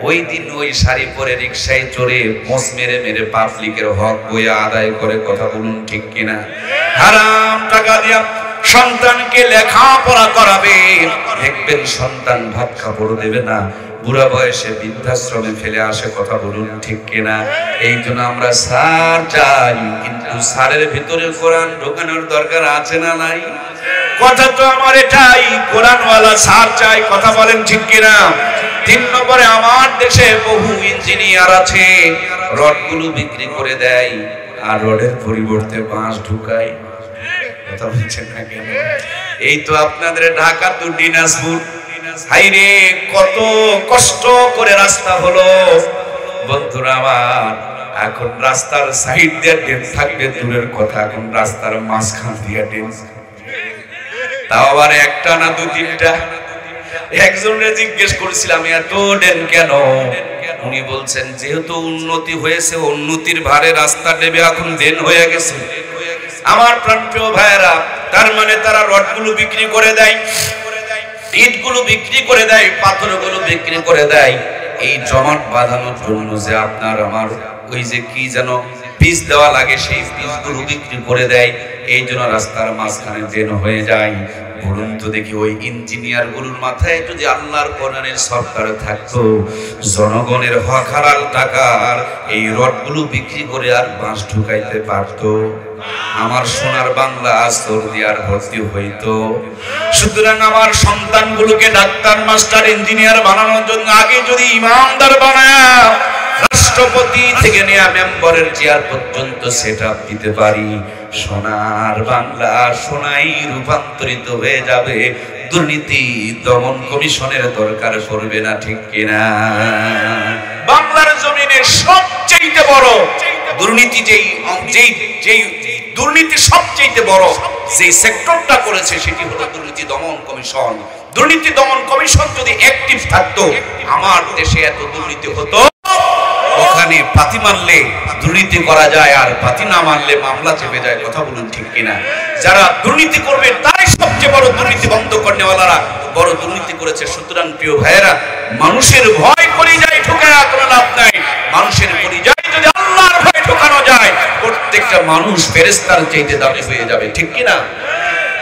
ওই দিন ওই শাড়ি পরে রিকশায় চড়ে মোষ মেরে মেরে পাবলিকের হক বইয়া আদায় করে, কথা বলুন ঠিক কিনা? হারাম টাকা দিয়া সন্তানকে লেখাপড়া করাবে, দেখবেন সন্তান ভাত কাপড় দেবে না, বুড়া বয়সে বৃদ্ধাশ্রমে ফেলে আসে, কথা বলুন ঠিক কিনা? এই জন্য আমরা স্যার চাই, কিন্তু স্যারের ভিতরে কোরআন ঢোকানোর দরকার আছে না নাই? কথা তো আমার এটাই, কোরআনওয়ালা স্যার চাই, কথা বলেন ঠিক কিনা? 3 নম্বরে আমার দেশে বহু ইঞ্জিনিয়ার আছে, রডগুলো বিক্রি করে দেয় আর রডের পরিবর্তে বাঁশ ঢুকায়, কথা বলছেন না কেন? এই তো আপনাদের ঢাকা টু দিনাজপুর হাইরে কত কষ্ট করে রাস্তা হলো বন্ধুরা আমার। এখন রাস্তার সাইড দিয়ে ড্রেন থাকবে দূরের কথা, এখন রাস্তার মাঝখান দিয়ে ড্রেন, তাও আবার একটা না 2-3টা। একজনকে জিজ্ঞেস করেছিলাম এত ড্রেন কেন? উনি বলছেন যেহেতু উন্নতি হয়েছে, উন্নতির ভারে রাস্তা দেবে এখন ড্রেন হয়ে গেছে। আমার প্রাণপ্রিয় ভাইয়েরা, তার মানে তারা রডগুলো বিক্রি করে দেয়, ইটগুলো বিক্রি করে দেয়, পাথরগুলো বিক্রি করে দেয়, এই জমাট বাঁধানোর জন্য যে আপনার আমার ওই যে কি যেন পিচ দেওয়া লাগে, সেই পিচগুলো বিক্রি করে দেয়, এই জন্য রাস্তার মাঝখানে ড্রেন হয়ে যায়। বলুন তো দেখি ওই ইঞ্জিনিয়ার গুলোর মাথায় যদি আল্লাহর কোরআনের সরকার থাকতো, জনগণের হক হালাল টাকার এই রডগুলো বিক্রি করে আর বাঁশ ঢুকাইতে পারতো, আমার সোনার বাংলা সর্দি আর ভর্তি হইতো। সুতরাং আমার সন্তানগুলোকে ডাক্তার, মাস্টার, ইঞ্জিনিয়ার বানানোর জন্য আগে যদি ইমানদার বানায় রাষ্ট্রপতি থেকে নেয়া মেম্বারের চেয়ার পর্যন্ত সেটআপ দিতে পারি, সোনার বাংলা সোনাই রূপান্তরিত হয়ে যাবে, দুর্নীতি দমন কমিশনের দরকার পড়বে না, ঠিক কিনা? বাংলার জমিনে সবচেয়ে বড় দুর্নীতি যেই দুর্নীতি সবচেয়ে বড় যেই সেক্টরটা করেছে সেটি হলো দুর্নীতি দমন কমিশন। দুর্নীতি দমন কমিশন যদি অ্যাক্টিভ থাকতো আমার দেশে এত দুর্নীতি হতো। ওখানে পাতি মারলে দুর্নীতি করা যায়, আর পাতি না মারলে মামলা চেপে যায়, কথা বলুন ঠিক কিনা? যারা দুর্নীতি করবে তারাই সবচেয়ে বড় দুর্নীতি বন্ধ করনেওয়ালারা বড় দুর্নীতি করেছে। সুতরাং প্রিয় ভাইয়েরা, মানুষের ভয় করে যায় ঠোকায় কোনো লাভ নাই, মানুষের পরিচয় যদি আল্লাহর ভয় ঠোকানো যায় প্রত্যেকটা মানুষ ফেরেশতার চাইতে দামি হয়ে যাবে, ঠিক কি না?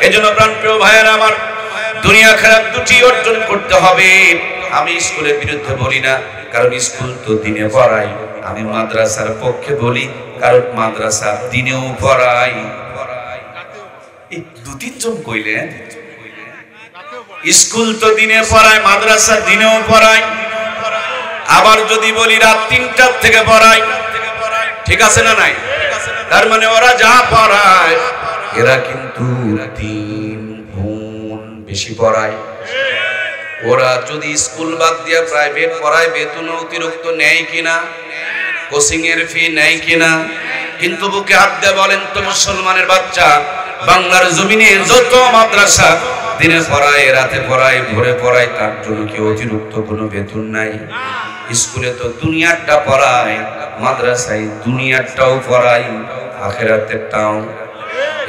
এজন্য প্রাণপ্রিয় ভাইয়েরা আমার, দুনিয়া আখিরাত দুটি অর্জন করতে হবে। আমি স্কুলের বিরুদ্ধে বলি না, কারণ স্কুল তো দিনে পড়াই। আমি মাদ্রাসার পক্ষে বলি, কারণ মাদ্রাসা দিনেও পড়াই। এই দু তিনজন কইলেন, স্কুল তো দিনে পড়ায়, মাদ্রাসা দিনেও পড়ায়। আবার যদি বলি রাত ৩টার থেকে পড়ায়, ঠিক আছে না নাই? তার মানে ওরা যা পড়ায় এরা কিন্তু ৩ গুণ বেশি পড়ায়। ওরা যদি স্কুল বাদ দিয়ে প্রাইভেট পড়ায়, বেতন অতিরিক্ত নেয় কিনা, কোচিং এর ফি নেয় কিনা? কিন্তু বুকে হাত দিয়ে বলেন তো মুসলমানের বাচ্চা, বাংলার জমিনে যত মাদ্রাসা দিনে পড়ায়, রাতে পড়ায়, ভোরে পড়ায়, তার জন্য কি অতিরিক্ত কোনো বেতন নাই? স্কুলে তো দুনিয়াটা পড়ায়, মাদ্রাসায় দুনিয়াটাও পড়ায়, আখিরাতেরটাও।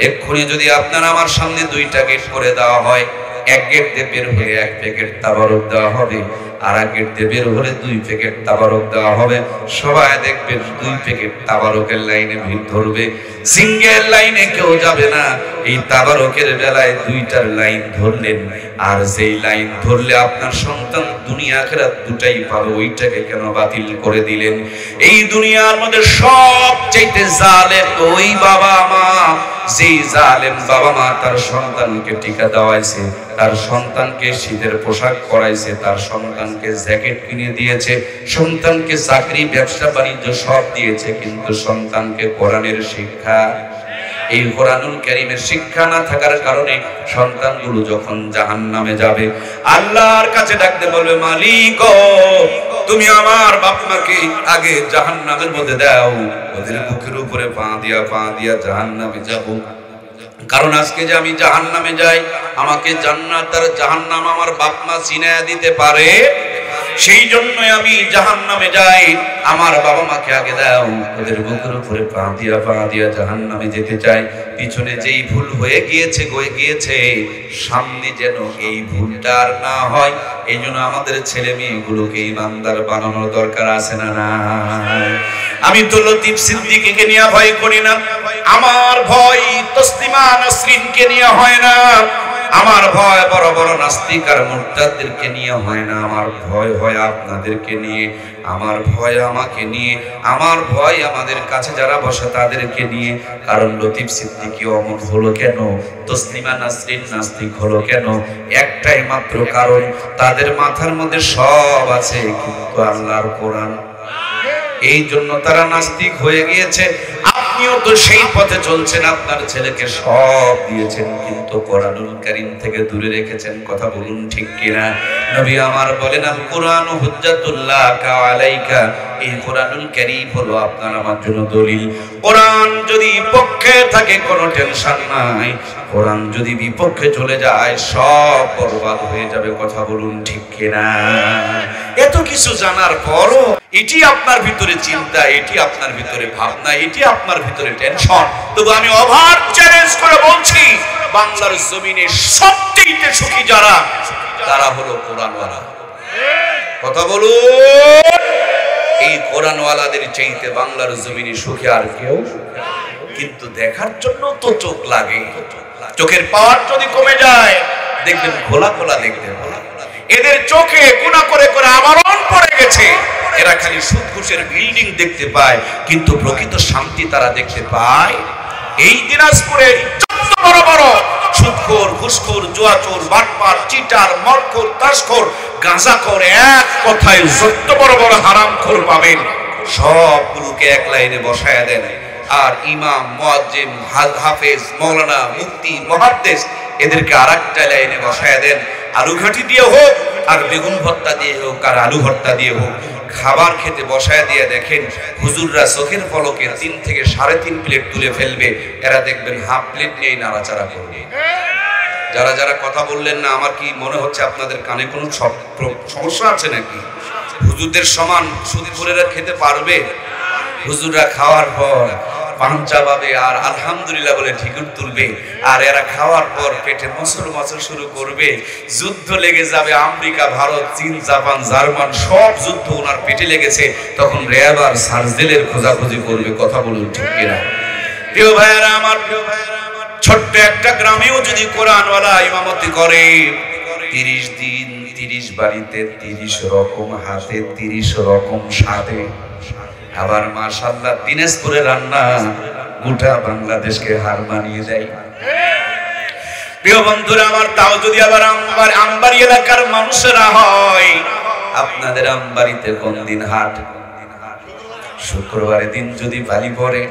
এক্ষুনি যদি আপনার আমার সামনে 2টা গেট করে দেওয়া হয়, এক গেট দিয়ে বের হয়ে 1 প্যাকেট তাবারক দেওয়া হবে, আর এক গেট দিয়ে বের হলে 2 প্যাকেট তাবারক দেওয়া হবে। সবাই দেখবেন 2 প্যাকেট তাবারকের লাইনে ভিড় ধরবে, সিঙ্গেল লাইনে কেউ যাবে না। এই তাবারকের বেলায় 2টার লাইন ধরলেন, আর যেই লাইন ধরলে আপনার সন্তান দুনিয়া আখিরাত দুটাই পাবে, ওইটাকে কেন বাতিল করে দিলেন? এই দুনিয়ার মধ্যে সবচেয়ে জালেম ওই বাবা মা, যেই জালেম বাবা মা তার সন্তানকে টিকা দেওয়াইছে, তার সন্তানকে শীতের পোশাক পরাইছে, তার সন্তানকে জ্যাকেট কিনে দিয়েছে, সন্তানকে চাকরি ব্যবসা বাণিজ্য সব দিয়েছে, কিন্তু সন্তানকে কোরআনের শিক্ষা, এই কোরআনুল কারীমের শিক্ষা না থাকার কারণে সন্তানগুলো যখন জাহান্নামে যাবে, আল্লাহর কাছে ডাকতে বলবে, মালিক তুমি আমার বাপ মাকে আগে জাহান্নামের মধ্যে দাও, ওদের বুকের উপরে পা দিয়া জাহান্নামে যাব। কারণ আজকে যে আমি জাহান্নামে যাই, আমাকে জান্নাত আর জাহান্নাম আমার বাপ মা চিনায়া দিতে পারে, সেই জন্যই আমি জাহান্নামে যাই। আমার বাবা মাকে আগে দাও, ওদের বুকের উপরে পা দিয়া জাহান্নামে যেতে চাই। পিছনে যেই ভুল হয়ে গিয়েছে, সামনে যেন এই ভুলটা আর না হয়। এই জন্য আমাদের ছেলে মেয়েগুলোকে ইমানদার বানানোর দরকার আছে না না? আমি তো লতিফ সিদ্দিকীকে নিয়ে ভয় করি না, আমার ভয় তসলিমা নাসরিনকে নিয়ে হয় না, আমার ভয় বড় বড় নাস্তিক আর মুরতাদদেরকে নিয়ে হয় না, আমার ভয় হয় আপনাদেরকে নিয়ে, আমার ভয় আমাকে নিয়ে, আমার ভয় আমাদের কাছে যারা বসে তাদেরকে নিয়ে। কারণ লতিফ সিদ্দিকী অমর হলো কেন, তসলিমা নাসরিন নাস্তিক হলো কেন? একটাই মাত্র কারণ, তাদের মাথার মধ্যে সব আছে কিন্তু আল্লাহর কোরআন, এই জন্য তারা নাস্তিক হয়ে গিয়েছে। আপনিও তো সেই পথে চলছেন, আপনার ছেলেকে সব দিয়েছেন কিন্তু কোরআনুল কারীম থেকে দূরে রেখেছেন। কথা বলুন ঠিক কিনা? নবী আমার বলেন, আল কোরআনু হুজ্জাতুল্লাহ আলাইকা, এই কোরআনুল কারীম হলো আপনার আমার জন্য দলিল। কোরআন যদি পক্ষে থাকে কোনো টেনশন নাই, কোরআন যদি বিপক্ষে চলে যায় সব বরবাদ হয়ে যাবে। কথা বলুন ঠিক কিনা? এত কিছু জানার পরও এটি আপনার ভিতরে চিন্তা, এটি আপনার ভিতরে ভাবনা, এটি আপনার ভিতরে টেনশন। তবু আমি ওভার চ্যালেঞ্জ করে বলছি, বাংলার জমিনে সবচেয়ে সুখী যারা, তারা হলো কোরআনওয়ালা। কথা বলুন, এই কোরআনওয়ালাদের চাইতে বাংলার জমিনে সুখী আর কেউ। কিন্তু দেখার জন্য তো চোখ লাগে, চোখের পাওয়ার যদি কমে যায় দেখবেন খোলা খোলা দেখতে হয়। এদের চোখে গুনাহ করে করে আবরণ পড়ে গেছে, এরা খালি সুদ ঘুষের বিল্ডিং দেখতে পায়, কিন্তু প্রকৃত শান্তি তারা দেখতে পায়। এই দিনাজপুরে যত বড় বড় সুদখোর, ঘুষখোর, জুয়াচোর, বাটপার, চিটার, মদখোর, তাসখোর, গাঁজাখোর, এক কথায় যত বড় বড় হারামখোর পাবেন সবগুলোকে এক লাইনে বসায়া দেন। আর ইমাম, মুয়াজ্জিন, হাফেজ, মাওলানা, মুফতি, মুহাদ্দিস এদেরকে আরেকটা লাইনে বসায়া দেন। আলু ঘাটি দিয়ে হোক আর বেগুন ভর্তা দিয়ে হোক আর আলু ভর্তা দিয়ে হোক, খাবার খেতে বসায় দিয়ে দেখেন হুজুররা চোখের পলকে 3 থেকে 3.5 প্লেট তুলে ফেলবে, এরা দেখবেন হাফ প্লেট নিয়ে নাড়াচাড়া করবে। যারা যারা কথা বললেন না, আমার কি মনে হচ্ছে আপনাদের কানে কোনো সমস্যা আছে নাকি? হুজুরদের সমান সুদখোরেরা খেতে পারবে? হুজুররা খাওয়ার পর পাঞ্চা পাবে আর আলহামদুলিল্লাহ বলে ঠিকুর তুলবে, আর এরা খাওয়ার পর পেটে মসর শুরু করবে। যুদ্ধ লেগে যাবে, আমেরিকা, ভারত, চীন, জাপান, জার্মান সব যুদ্ধ ওনার পেটে লেগেছে, তখন র্যাব আর সার্জেলের খোঁজাখুঁজি করবে। কথা বলুন ঠিক কিনা? প্রিয় ভাইয়েরা আমার, ছোট্ট একটা গ্রামেও যদি কোরআনওয়ালা ইমামতি করে, 30 দিন 30 বাড়িতে 30 রকম হাতে 30 রকম স্বাদে, আবার মাশাআল্লাহ দিনাজপুরে রান্না গোটা বাংলাদেশকে হার মানিয়ে দেয়। প্রিয় বন্ধুরা আমার, তাও যদি আবার আমবাড়ি এলাকার মানুষেরা হয়, আপনাদের আমবাড়িতে কোন দিন হাট? শুক্রবারের দিন যদি বাড়ি পড়ে,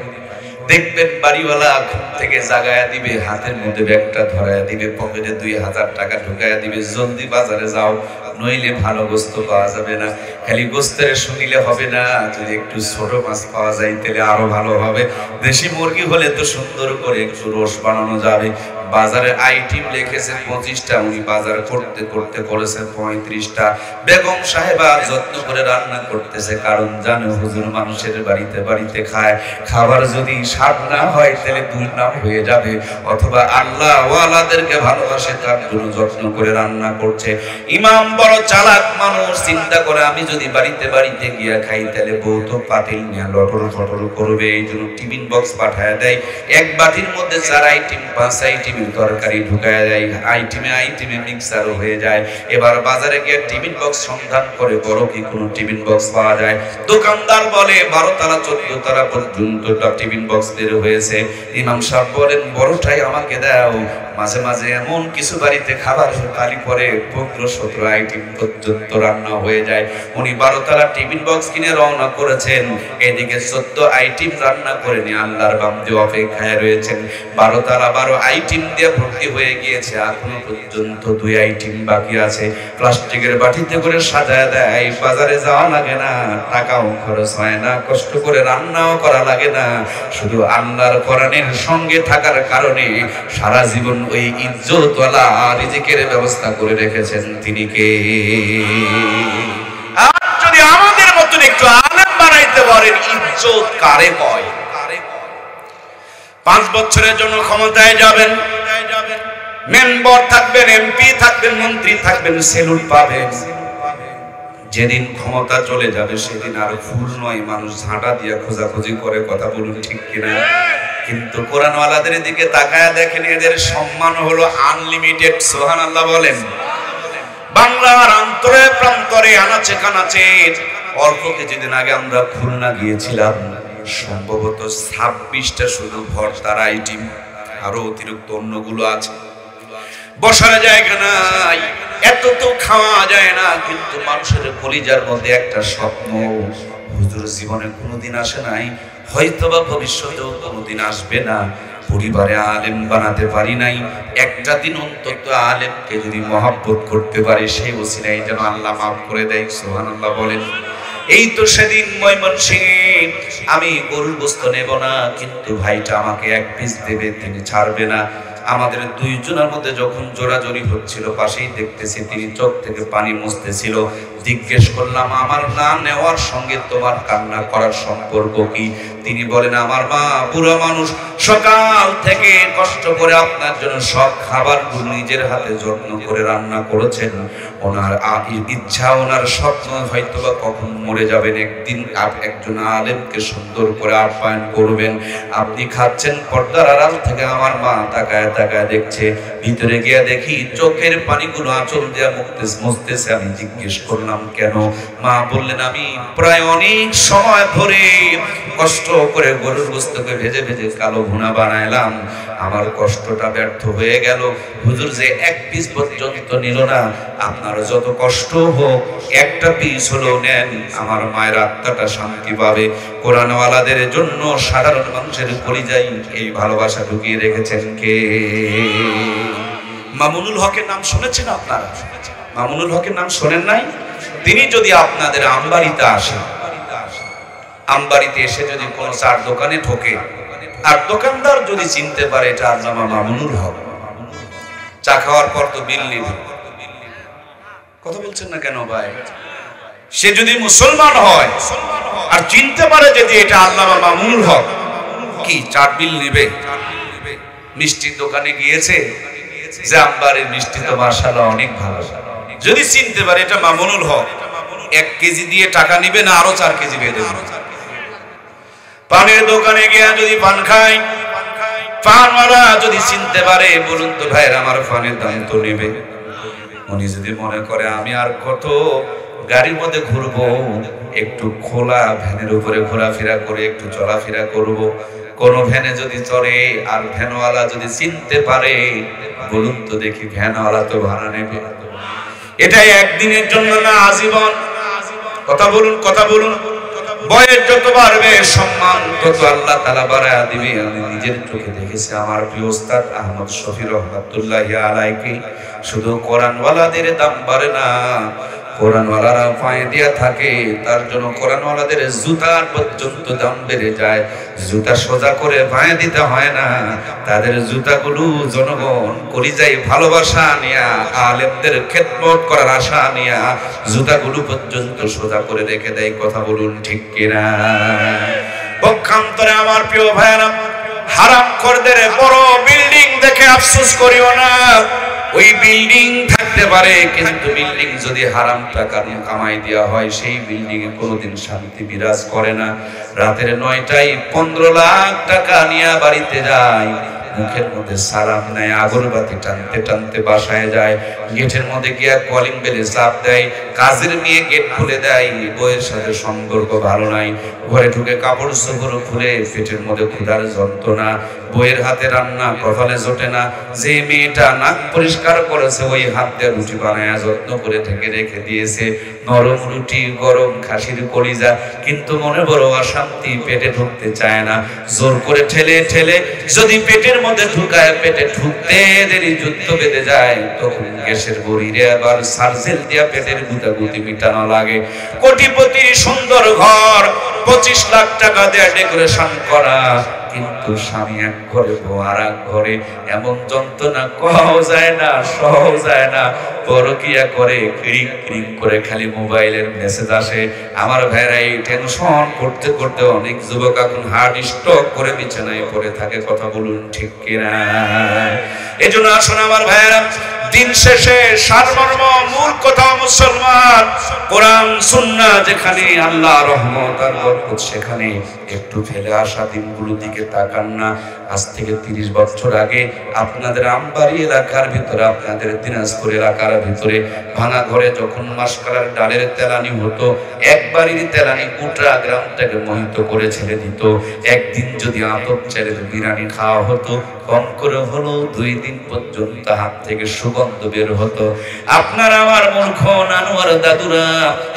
দেখবেন বাড়িওয়ালা ঘুম থেকে জাগায়া দিবে, হাতের মধ্যে ব্যাগটা ধরায়া দিবে, পকেটে 2000 টাকা ঢুকায়া দিবে, জলদি বাজারে যাও, নইলে ভালো গোস্ত পাওয়া যাবে না। খালি গোস্তের শুনিলে হবে না, যদি একটু ছোট মাছ পাওয়া যায় তাহলে আরো ভালো হবে। দেশি মুরগি হলে তো সুন্দর করে একটু রোস্ট বানানো যাবে। বাজারে আইটেম লিখেছে 25টা, উনি বাজার করতে করতে করেছে 35টা। বেগম সাহেবা যত্ন করে রান্না করতেছে, কারণ জানে হুজুর মানুষের বাড়িতে বাড়িতে খায়, খাবার যদি স্বাদ না হয় তাহলে দুর্নাম হয়ে যাবে। অথবা আল্লাহ ওয়ালাদেরকে ভালোবাসে, তার জন্য যত্ন করে রান্না করছে। ইমাম বড় চালাক মানুষ, চিন্তা করে আমি যদি বাড়িতে বাড়িতে গিয়া খাই তাহলে বউ তো পাতিল নিয়ে লটর ফটর করবে, এই জন্য টিফিন বক্স পাঠায় দেয়। এক বাটির মধ্যে 4 আইটেম 5 আইটেম তরকারি ঢুকায় যায়, আইটেমে মিক্সারও হয়ে যায়। এবার বাজারে গিয়ে টিফিন বক্স সন্ধান করে, বড় কি কোনো টিফিন বক্স পাওয়া যায়? দোকানদার বলে 12 তলা 14 তলা পর্যন্ত টিফিন বক্স বের হয়েছে। ইমাম সাহেব বলেন বড়টাই আমাকে দাও। মাঝে মাঝে এমন কিছু বাড়িতে খাবার খালি পরে 15-17 আইটেম পর্যন্ত রান্না হয়ে যায়। উনি 12 তলা টিফিন বক্স কিনে রওনা করেছেন, এদিকে 14 আইটেম রান্না করে নিয়ে আল্লাহর বান্দে অপেক্ষায় রয়েছেন। 12 তলা 12 আইটেম দিয়ে ভর্তি হয়ে গিয়েছে, এখনো পর্যন্ত 2 আইটেম বাকি আছে। প্লাস্টিকের বাটিতে করে সাজায় দেয়, বাজারে যাওয়া লাগে না, টাকাও খরচ হয় না, কষ্ট করে রান্নাও করা লাগে না। শুধু আল্লাহর কোরআনের সঙ্গে থাকার কারণে সারা জীবন ওই ইজ্জতওয়ালা রিজিকের ব্যবস্থা করে রেখেছেন তিনি কে? আর যদি আমাদের মতন একটু আলেম বানাইতে পারেন, ইজ্জত কারে কয়? 5 বছরের জন্য ক্ষমতায় যাবেন, মেম্বার থাকবেন, এমপি থাকবেন, মন্ত্রী থাকবেন, সেলুট পাবেন। যেদিন ক্ষমতা চলে যাবে সেদিন আর ফুল নয়, মানুষ ঝাঁটা দিয়া খোঁজাখুঁজি করে, কথা বলুন ঠিক কিনা? কিন্তু কোরআনওয়ালাদের দিকে তাকায় দেখেন, এদের সম্মান হলো আনলিমিটেড। সুবহানাল্লাহ বলেন। বাংলার অন্তরে প্রান্তরে আনাচে কানাচে, অল্প কিছুদিন আগে আমরা খুলনা গিয়েছিলাম, সম্ভবত 26টা শুধু ভর্তার আইটেম, আরো অতিরিক্ত অন্যগুলো আছে। বসার জায়গা নাই, এত তো খাওয়া যায় না, কিন্তু মানুষের কলিজার মধ্যে একটা স্বপ্ন, হুজুর জীবনে কোনোদিন আসে নাই, হয়তোবা ভবিষ্যতেও কোনোদিন আসবে না। পরিবারে আলেম বানাতে পারি নাই, একটা দিন অন্তত আলেমকে যদি মহব্বত করতে পারে, সেই ওসিলায় যেন আল্লাহ মাফ করে দেয়। সুবহানাল্লাহ বলেন। এই তো সেদিন ময়মনসিংহে আমি গরুর গোশত নেব না, কিন্তু ভাইটা আমাকে 1 পিস দেবে, তিনি ছাড়বে না। আমাদের 2 জনের মধ্যে যখন জোরাজোরি হচ্ছিল, পাশেই দেখতেছি তিনি চোখ থেকে পানি মুছতেছিল। জিজ্ঞেস করলাম, আমার না নেওয়ার সঙ্গে তোমার কান্না করার সম্পর্ক কি? তিনি বলেন, আমার মা বুড়া মানুষ, সকাল থেকে কষ্ট করে আপনার জন্য সব খাবারগুলো নিজের হাতে যত্ন করে রান্না করেছেন। ওনার ইচ্ছা, ওনার স্বপ্ন হয়তোবা কখন মরে যাবেন, একদিন একজন আলেমকে সুন্দর করে আপ্যায়ন করবেন। আপনি খাচ্ছেন, পর্দার আড়াল থেকে আমার মা তাকায় তাকায় দেখছে। ভিতরে গিয়ে দেখি চোখের পানিগুলো আঁচল দেয়া মুছতেছে। আমি জিজ্ঞেস করলাম, কেন? মা বললেন, আমি প্রায় অনেক সময় ধরে কষ্ট করে গরুর গোশতকে ভেজে ভেজে কালো ভুনা বানাইলাম, আমার কষ্টটা ব্যর্থ হয়ে গেল। হুজুর যে 1 পিস পর্যন্ত নিল না, আপনারা যত কষ্ট হোক 1টা পিস হলেও নেন, আমার মায়ের আত্মাটা শান্তি পাবে। কোরআনওয়ালাদের জন্য সাধারণ মানুষের কলিজায় এই ভালোবাসা ঢুকিয়ে রেখেছেন কে? মামুনুল হকের নাম শুনেছেন আপনারা? মামুনুল হকের নাম শোনেন নাই? তিনি যদি আপনাদের আমবাড়িতে আসেন, আমবাড়িতে এসে যদি কোনো চার দোকানে ঠোকে, আর দোকানদার যদি চিনতে পারে এটা আল্লামা মামুনুল হক, চা খাওয়ার পর তো বিল নিবে। কথা বলছেন না কেন ভাই? সে যদি মুসলমান হয় আর চিনতে পারে যদি এটা আল্লামা মামুনুল হক, কি চার বিল নিবে? মিষ্টির দোকানে গিয়েছে, যে আমবাড়ির মিষ্টি তো মাশাআল্লাহ অনেক ভালো, যদি চিনতে পারে এটা মামুনুল হক, 1 কেজি দিয়ে টাকা নিবে না, আরো 4 কেজি বেঁধে দেবে। পানের দোকানে গিয়ে যদি পান খায়, ফানওয়ালা যদি চিনতে পারে, বলুন তো ভাইয়ের আমার ফানের দাম তো নেবে। উনি যদি মনে করে আমি আর কত গাড়ির মধ্যে ঘুরবো, একটু খোলা ভ্যানের উপরে ঘোরাফেরা করে একটু চলাফেরা করব, কোন ভ্যানে যদি চড়ে আর ভ্যানওয়ালা যদি চিনতে পারে, বলুন তো দেখি ভ্যানওয়ালা তো ভাড়া নেবে। এটাই একদিনের জন্য না, আজীবন। কথা বলুন, কথা বলুন। বয়স যত বাড়বে সম্মান তত আল্লাহ তাআলা বাড়ায়া দিবে। আমি নিজের চোখে দেখেছি আমার প্রিয় ওস্তাদ আহমদ শফি রহমাতুল্লাহি আলাইহি, শুধু কোরআনওয়ালাদের দাম বাড়ে না, কোরআনওয়ালারা পায়ে দিয়া থাকে, তার জন্য কোরআনওয়ালাদের জুতার পর্যন্ত দাম বেড়ে যায়। জুতা সোজা করে পায়ে দিতে হয় না, তাদের জুতাগুলো জনগণ কলিজায় ভালোবাসা নিয়া, আলেমদের খেদমত করার আশা নিয়া জুতাগুলো পর্যন্ত সোজা করে রেখে দেয়। কথা বলুন ঠিক কিনা? পক্ষান্তরে আমার প্রিয় ভাইরা, হারামখোরদের বড় বিল্ডিং দেখে আফসোস করিও না। ওই বিল্ডিং থাকতে পারে, কিন্তু বিল্ডিং যদি হারাম টাকা কামাই দেওয়া হয়, সেই বিল্ডিং এ কোনোদিন শান্তি বিরাজ করে না। রাতের 9টায় 15 লাখ টাকা নিয়ে বাড়িতে যায়, মুখের মধ্যে সালাম নেয়, আগরবাতি টানতে টানতে বাসায় যায়, গেটের মধ্যে গিয়া কলিং বেলে চাপ দেয়, কাজের মেয়ে গেট খুলে দেয়, বউয়ের সাথে সম্পর্ক ভালো নাই, ঘরে ঢুকে কাপড় চোপড় খুলে, পেটের মধ্যে ক্ষুধার যন্ত্রণা, বউয়ের হাতে রান্না কপালে জোটে না, যে মেয়েটা নাক পরিষ্কার করেছে ওই হাত দিয়ে রুটি বানায় যত্ন করে ঢেকে রেখে দিয়েছে, নরম রুটি, গরম খাসির কলিজা, কিন্তু মনে বড় অশান্তি, পেটে ঢুকতে চায় না, জোর করে ঠেলে ঠেলে যদি পেটের মধ্যে ঢুকায়, পেটে ঢুকতে দেরি যুদ্ধ বেঁধে যায়, তখন গ্যাসের বড়িরে আবার সার্জেল দিয়া পেটের গুতাগুতি মিটানো লাগে। কোটিপতির সুন্দর ঘর, 25 লাখ টাকা দিয়ে ডেকোরেশন করা, কিন্তু স্বামী এক ঘরে, বউ আর এক ঘরে, এমন যন্ত্রণা কও যায় না, সহ যায় না। পরকিয়া করে, ক্রিং ক্রিং করে খালি মোবাইলের মেসেজ আসে। আমার ভাইরা এই টেনশন করতে করতে অনেক যুবক এখন হার্ট স্ট্রোক করে বিছানায় পড়ে থাকে। কথা বলুন ঠিক কিনা? এজন্য আসুন আমার ভাইরা, দিন শেষে সারমর্ম মূল কথা, মুসলমান কোরআন সুন্নাহ যেখানে আল্লাহ রহমত আর বরকত, সেখানে একটু ফেলে আসা দিনগুলোর দিকে তাকান না। আজ থেকে 30 বছর আগে আপনাদের আমবাড়ি এলাকার ভিতরে, আপনাদের দিনাজপুর এলাকার ভিতরে ভাঙা ঘরে যখন মাসকালার ডালের তেলানি হতো, এক বাড়ির তেলানি গোটা গ্রামটাকে মোহিত করে ছেড়ে দিত। একদিন যদি আতপ চালের বিরিয়ানি খাওয়া হতো, কম করে হলো 2 দিন পর্যন্ত হাত থেকে সুগন্ধ বের হতো। আপনার আমার মূর্খ নানুয়ার দাদুরা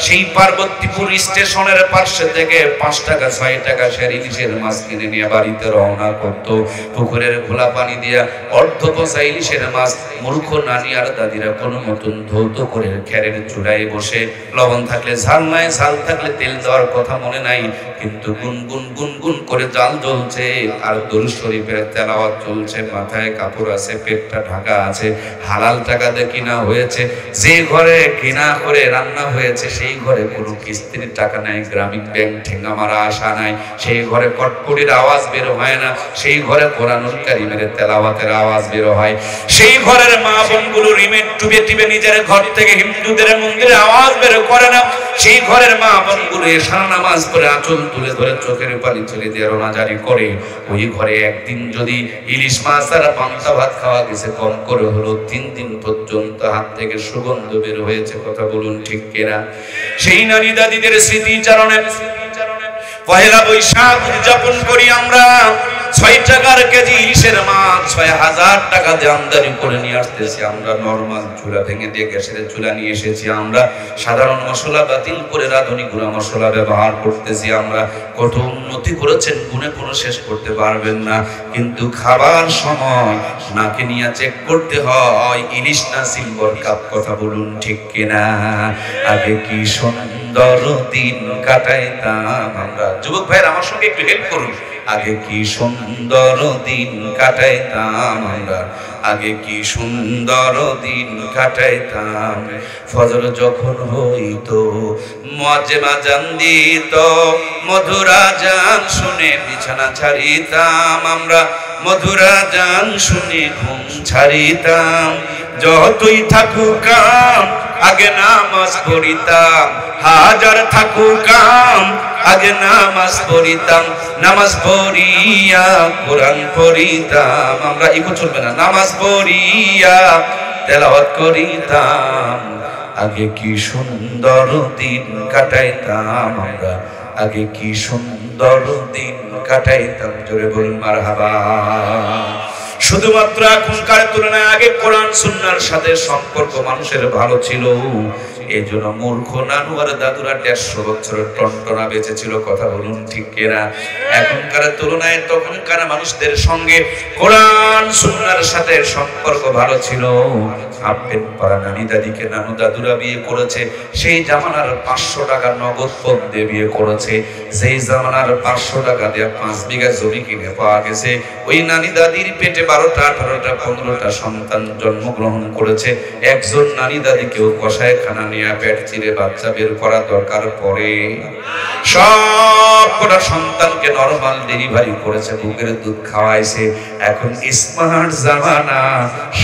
সেই পার্বতীপুর স্টেশনের পাশে থেকে 5 টাকা 6 টাকা সের ইলিশের মাছ কিনে নিয়ে বাড়িতে রওনা করতো। পুকুরের খোলা পানি দিয়া অর্ধ পচা ইলিশের মাছ মূর্খ নানি আর দাদিরা কোনো মতন ধৌত করে খেরের চূড়ায় বসে, লবণ থাকলে ঝাল নাই, ঝাল থাকলে তেল দেওয়ার কথা মনে নাই, কিন্তু গুনগুন গুনগুন করে জাল জ্বলছে আর দরুদ শরীফের তেলাওয়াত চলছে, মাথায় কাপড় আছে, পেটটা ঢাকা আছে, হালাল টাকা দিয়ে কিনা হয়েছে। যে ঘরে কিনা করে রান্না হয়েছে সেই ঘরে কোনো কিস্তির টাকা নাই, গ্রামীণ ব্যাংক ঠেঙ্গা মারা আশা নাই, সেই ঘরে কটকটির আওয়াজ বের হয় না, সেই ঘরে কোরআনুল কারীমের তেলাওয়াতের আওয়াজ বের হয়, সেই ঘরের মা বোনগুলো রিমেট টুবে টিবে নিজের ঘর থেকে হিন্দুদের মন্দিরে আওয়াজ বের করে না, সেই ঘরের মা বোনগুলো এশা নামাজ পড়ে আঁচল তুলে ধরে চোখের পানি ছেড়ে দিয়ে রোনাজারি করে। ওই ঘরে একদিন যদি ইলিশ মাছ আর পান্তা ভাত খাওয়া গেছে, কম করে হলো 3 দিন পর্যন্ত হাত থেকে সুগন্ধ বের হয়েছে। কথা বলুন ঠিক কিনা? সেই নানি দাদিদের স্মৃতিচারণে পহেলা বৈশাখ উদযাপন করি আমরা। 6 টাকার কেজি ইলিশের মাছ 6000 টাকা দিয়ে আমদানি করে নিয়ে আসতেছি আমরা। নরমাল চুলা ভেঙে দিয়ে গ্যাসের চুলা নিয়ে এসেছি আমরা। সাধারণ মশলা বাতিল করে রাঁধুনি গুঁড়া মশলা ব্যবহার করতেছি আমরা। কত উন্নতি করেছেন, গুণে কোনো শেষ করতে পারবেন না। কিন্তু খাবার সময় নাকে নিয়ে চেক করতে হয় ইলিশ না সিলভার কাপ। কথা বলুন ঠিক কিনা? আগে কি সুন্দর দিন কাটাইতাম আমরা। যুবক ভাইয়ের আমার সঙ্গে একটু হেল্প করুন। আগে কি সুন্দর দিন কাটাইতাম আমরা, আগে কি সুন্দর দিন কাটাইতাম। ফজর যখন হইতো মুয়াজ্জিন আযান দিত, মধুর আযান শুনে বিছানা ছাড়িতাম আমরা, মধুর আযান শুনে ঘুম ছাড়িতাম। যতই থাকুক কাম আগে নামাজ পড়িতাম, হাজার থাকুক কাম আগে নামাজ পড়িতাম, নামাজ পড়িয়া কোরআন পড়িতাম। আমরা ইকো চলবে না, নামাজ পড়িয়া তেলাওয়াত করিতাম। আগে কি সুন্দর দিন কাটাইতাম আমরা, আগে কি সুন্দর দিন কাটাইতাম। জোরে বলুন মারহাবা। শুধুমাত্র এখনকার তুলনায় আগে কোরআন সুন্নাহর সাথে সম্পর্ক মানুষের ভালো ছিল। এই জন্য মূর্খ নানু আর দাদুরা 150 বছর টনটনা বেঁচে ছিল। কথা বলুন ঠিক কিনা? এখনকার তুলনায় তখনকার মানুষদের সঙ্গে কোরআন সুন্নাহর সাথে সম্পর্ক ভালো ছিল। আপেন পাড়া নানি দাদিকে নানু দাদুরা বিয়ে করেছে, সেই জামানার 500 টাকা নগদ পণ দিয়ে বিয়ে করেছে। সেই জামানার 500 টাকা দিয়ে 5 বিঘা জমি কিনে পাওয়া গেছে। ওই নানি দাদির পেটে 12টা 18টা 15টা সন্তান জন্মগ্রহণ করেছে। একজন নানি দাদিকেও কষায় খানা নিয়ে পেট চিরে বাচ্চা বের করা দরকার পড়ে। সব কটা সন্তানকে নরমাল ডেলিভারি করেছে, বুকের দুধ খাওয়াইছে। এখন স্মার্ট জামানা,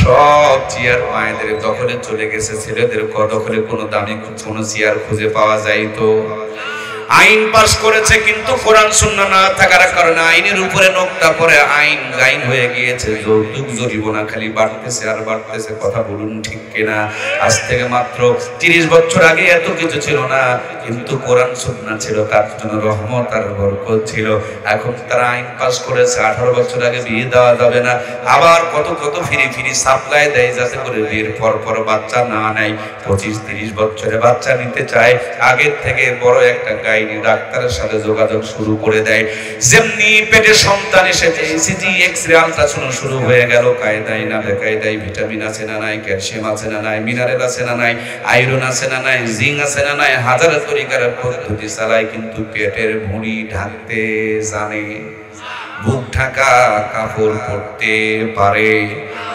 সব চেয়ার মায়েদের দখলে চলে গেছে, ছেলেদের দখলে কোনো দামি কোনো চেয়ার খুঁজে পাওয়া যায় তো। আইন পাস করেছে কিন্তু কোরআন সুন্নাহ না থাকার কারণে আইনের উপরে নোকটা পরে আইন গাইন হয়ে গিয়েছে। যৌতুক জরিমানা খালি বাড়তেছে আর বাড়তেছে। কথা বলুন ঠিক কিনা? আজ থেকে মাত্র 30 বছর আগে এত কিছু ছিল না, কিন্তু কোরআন সুন্নাহ ছিল, তার জন্য রহমত আর বরকত ছিল। এখন তারা আইন পাস করেছে 18 বছর আগে বিয়ে দেওয়া যাবে না। আবার কত কত ফিরি সাপ্লাই দেয় যাতে করে বিয়ের পর বাচ্চা না নেয়। 25-30 বছরে বাচ্চা নিতে চায়, আগের থেকে বড় একটা ডাক্তারের সাথে যোগাযোগ শুরু করে দেয়। যেমনি পেটে সন্তান এসেছে, ইসিজি এক্সরে আলট্রাসাউন্ড শুরু হয়ে গেল। কায়দায় না বেকায়দায় ভিটামিন আছে না নাই, ক্যালসিয়াম আছে না নাই, মিনারেল আছে না নাই, আয়রন আছে না নাই, জিঙ্ক আছে না নাই, হাজার তরিকার পদ্ধতি চালায়, কিন্তু পেটের ভুঁড়ি ঢাকতে জানে, বুক ঢাকা কাপড় পরতে পারে,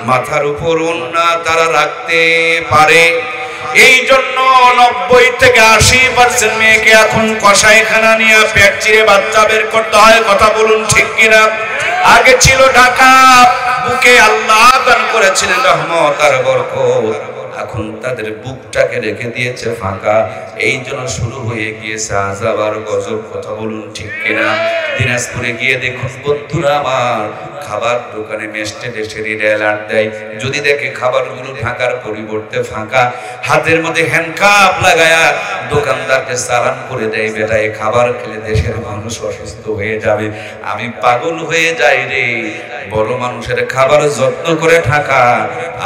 মাথার উপর ওড়না তারা রাখতে পারে। এই জন্য 90 থেকে 80% মেয়েকে এখন কষাইখানা নিয়ে পেট চিরে বাচ্চা বের করতে হয়। কথা বলুন ঠিক কিনা? আগে ছিল ঢাকা, বুকে আল্লাহ দান করেছিলেন রহমত আর বরকত। এখন তাদের বুকটাকে রেখে দিয়েছে ফাঁকা। এই জন্য শুরু হয়ে গিয়েছে আযাব আর গজব। কথা বলুন ঠিক কিনা? দিনাজপুরে গিয়ে দেখুন বন্ধুরা আমার, খাবার দোকানে মেস্টেডেশেরই রেলার দেয়। যদি দেখে খাবারগুলো ঢাকার পরিবর্তে ফাঁকা, হাতের মধ্যে হ্যান্ডকাপ লাগায়া দোকানদারকে চালান করে দেয়, বেটা এই খাবার খেলে দেশের মানুষ অসুস্থ হয়ে যাবে। আমি পাগল হয়ে যাই রে। বড় মানুষের খাবার যত্ন করে ঢাকা,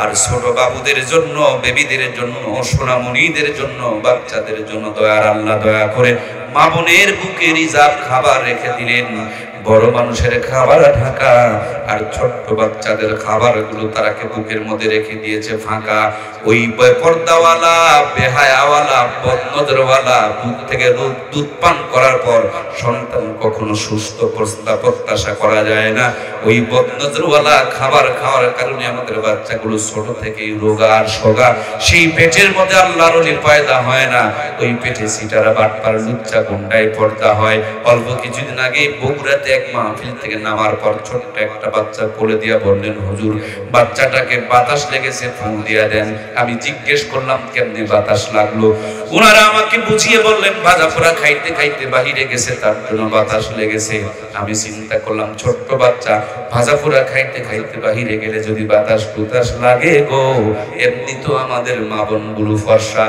আর ছোট বাবুদের জন্য, বেবিদের জন্য, সোনামণিদের জন্য, বাচ্চাদের জন্য দয়ার আল্লাহ দয়া করে মা বোনের বুকে রিজার্ভ খাবার রেখে দিলেন। বড় মানুষের খাবার ঢাকা, আর ছোট্ট বাচ্চাদের খাবারগুলো তারাকে বুকের মধ্যে রেখে দিয়েছে ফাঁকা। ওই পর্দাওয়ালা, বেহায়াওয়ালা, বদনজরওয়ালা বুক থেকে দুধ পান করার পর সন্তান কখনো সুস্থ প্রত্যাশা করা যায় না। ওই বদনজরওয়ালা খাবার খাওয়ার কারণে আমাদের বাচ্চাগুলো ছোট থেকেই রোগা আর সোগা। সেই পেটের মধ্যে আল্লাহর ওলি পয়দা হয় না, ওই পেটে সিটারা বাটপার লুচ্চা গুন্ডায় পর্দা হয়। অল্প কিছুদিন আগে বগুড়াতে এক মাহফিল থেকে নামার পর ছোট্ট একটা বাচ্চা কোলে দিয়া বললেন, হুজুর বাচ্চাটাকে বাতাস লেগেছে, ফোন দিয়া দেন। আমি জিজ্ঞেস করলাম কেমনে বাতাস লাগলো? ওনারা আমাকে বুঝিয়ে বললেন ভাজা পোড়া খাইতে খাইতে বাহিরে গেছে, তার জন্য বাতাস লেগেছে। আমি চিন্তা করলাম ছোট্ট বাচ্চা ভাজা পোড়া খাইতে খাইতে বাহিরে গেলে যদি বাতাস কুতাস লাগে গো, এমনি তো আমাদের মা বোনগুলো ফর্সা,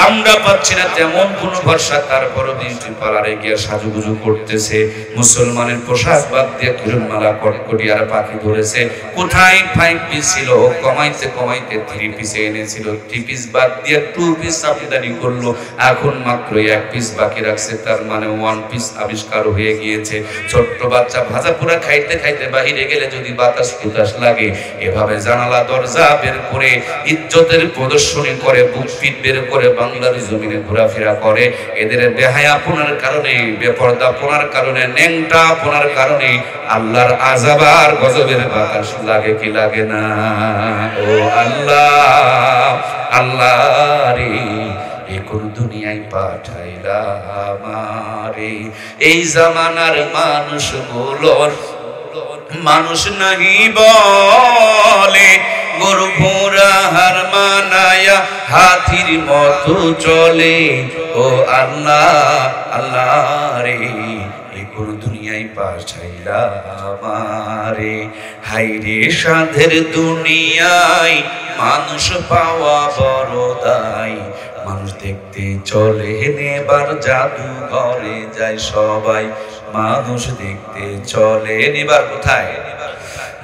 আমরা পাচ্ছি না তেমন কোনো ভরসা। তারপরও বিউটি পার্লারে গিয়ে সাজুগুজু করতেছে, মুসলমানের পোশাক বাদ দিয়ে কিরণমালা কটকটি আর পাখি ধরেছে। কোথায় 5 পিস ছিল, কমাইতে কমাইতে 3 পিসে এনেছিল। 3 পিস বাদ দিয়ে 2 পিস আমদানি করলো, এখন মাত্র 1 পিস বাকি রাখছে, তার মানে 1 পিস আবিষ্কার হয়ে গিয়েছে। ছোট্ট বাচ্চা ভাজা পোড়া খাইতে খাইতে বাহিরে গেলে যদি বাতাস কুতাস লাগে, এভাবে জানালা দরজা বের করে ইজ্জতের প্রদর্শনী করে, বুক ফিট বের করে বাংলার জমিনে ঘোরাফেরা করে। এদের বেহায়াপনার কারণে, বেপরদাপনার কারণে, ন্যাংটাপনার কারণে আল্লাহর আযাব আর গজবের বাতাস লাগে কি লাগে না? ও আল্লাহ, আল্লাহ রে কোন দুনিয়ায় পাঠাইলা আমারে? এই জামানার মানুষগুলোর মানুষ নাহি বলে, গরু ঘোড়া হার মানায়া হাতির মতো চলে। ও আল্লাহ, আল্লাহ রে এই কোন দুনিয়ায় পাঠাইলা আমারে হাইরে সাধের দুনিয়ায় মানুষ পাওয়া বড় দায় মানুষ দেখতে চলে নেবার জাদু ঘরে যায় সবাই মানুষ দেখতে চলে নেবার কোথায়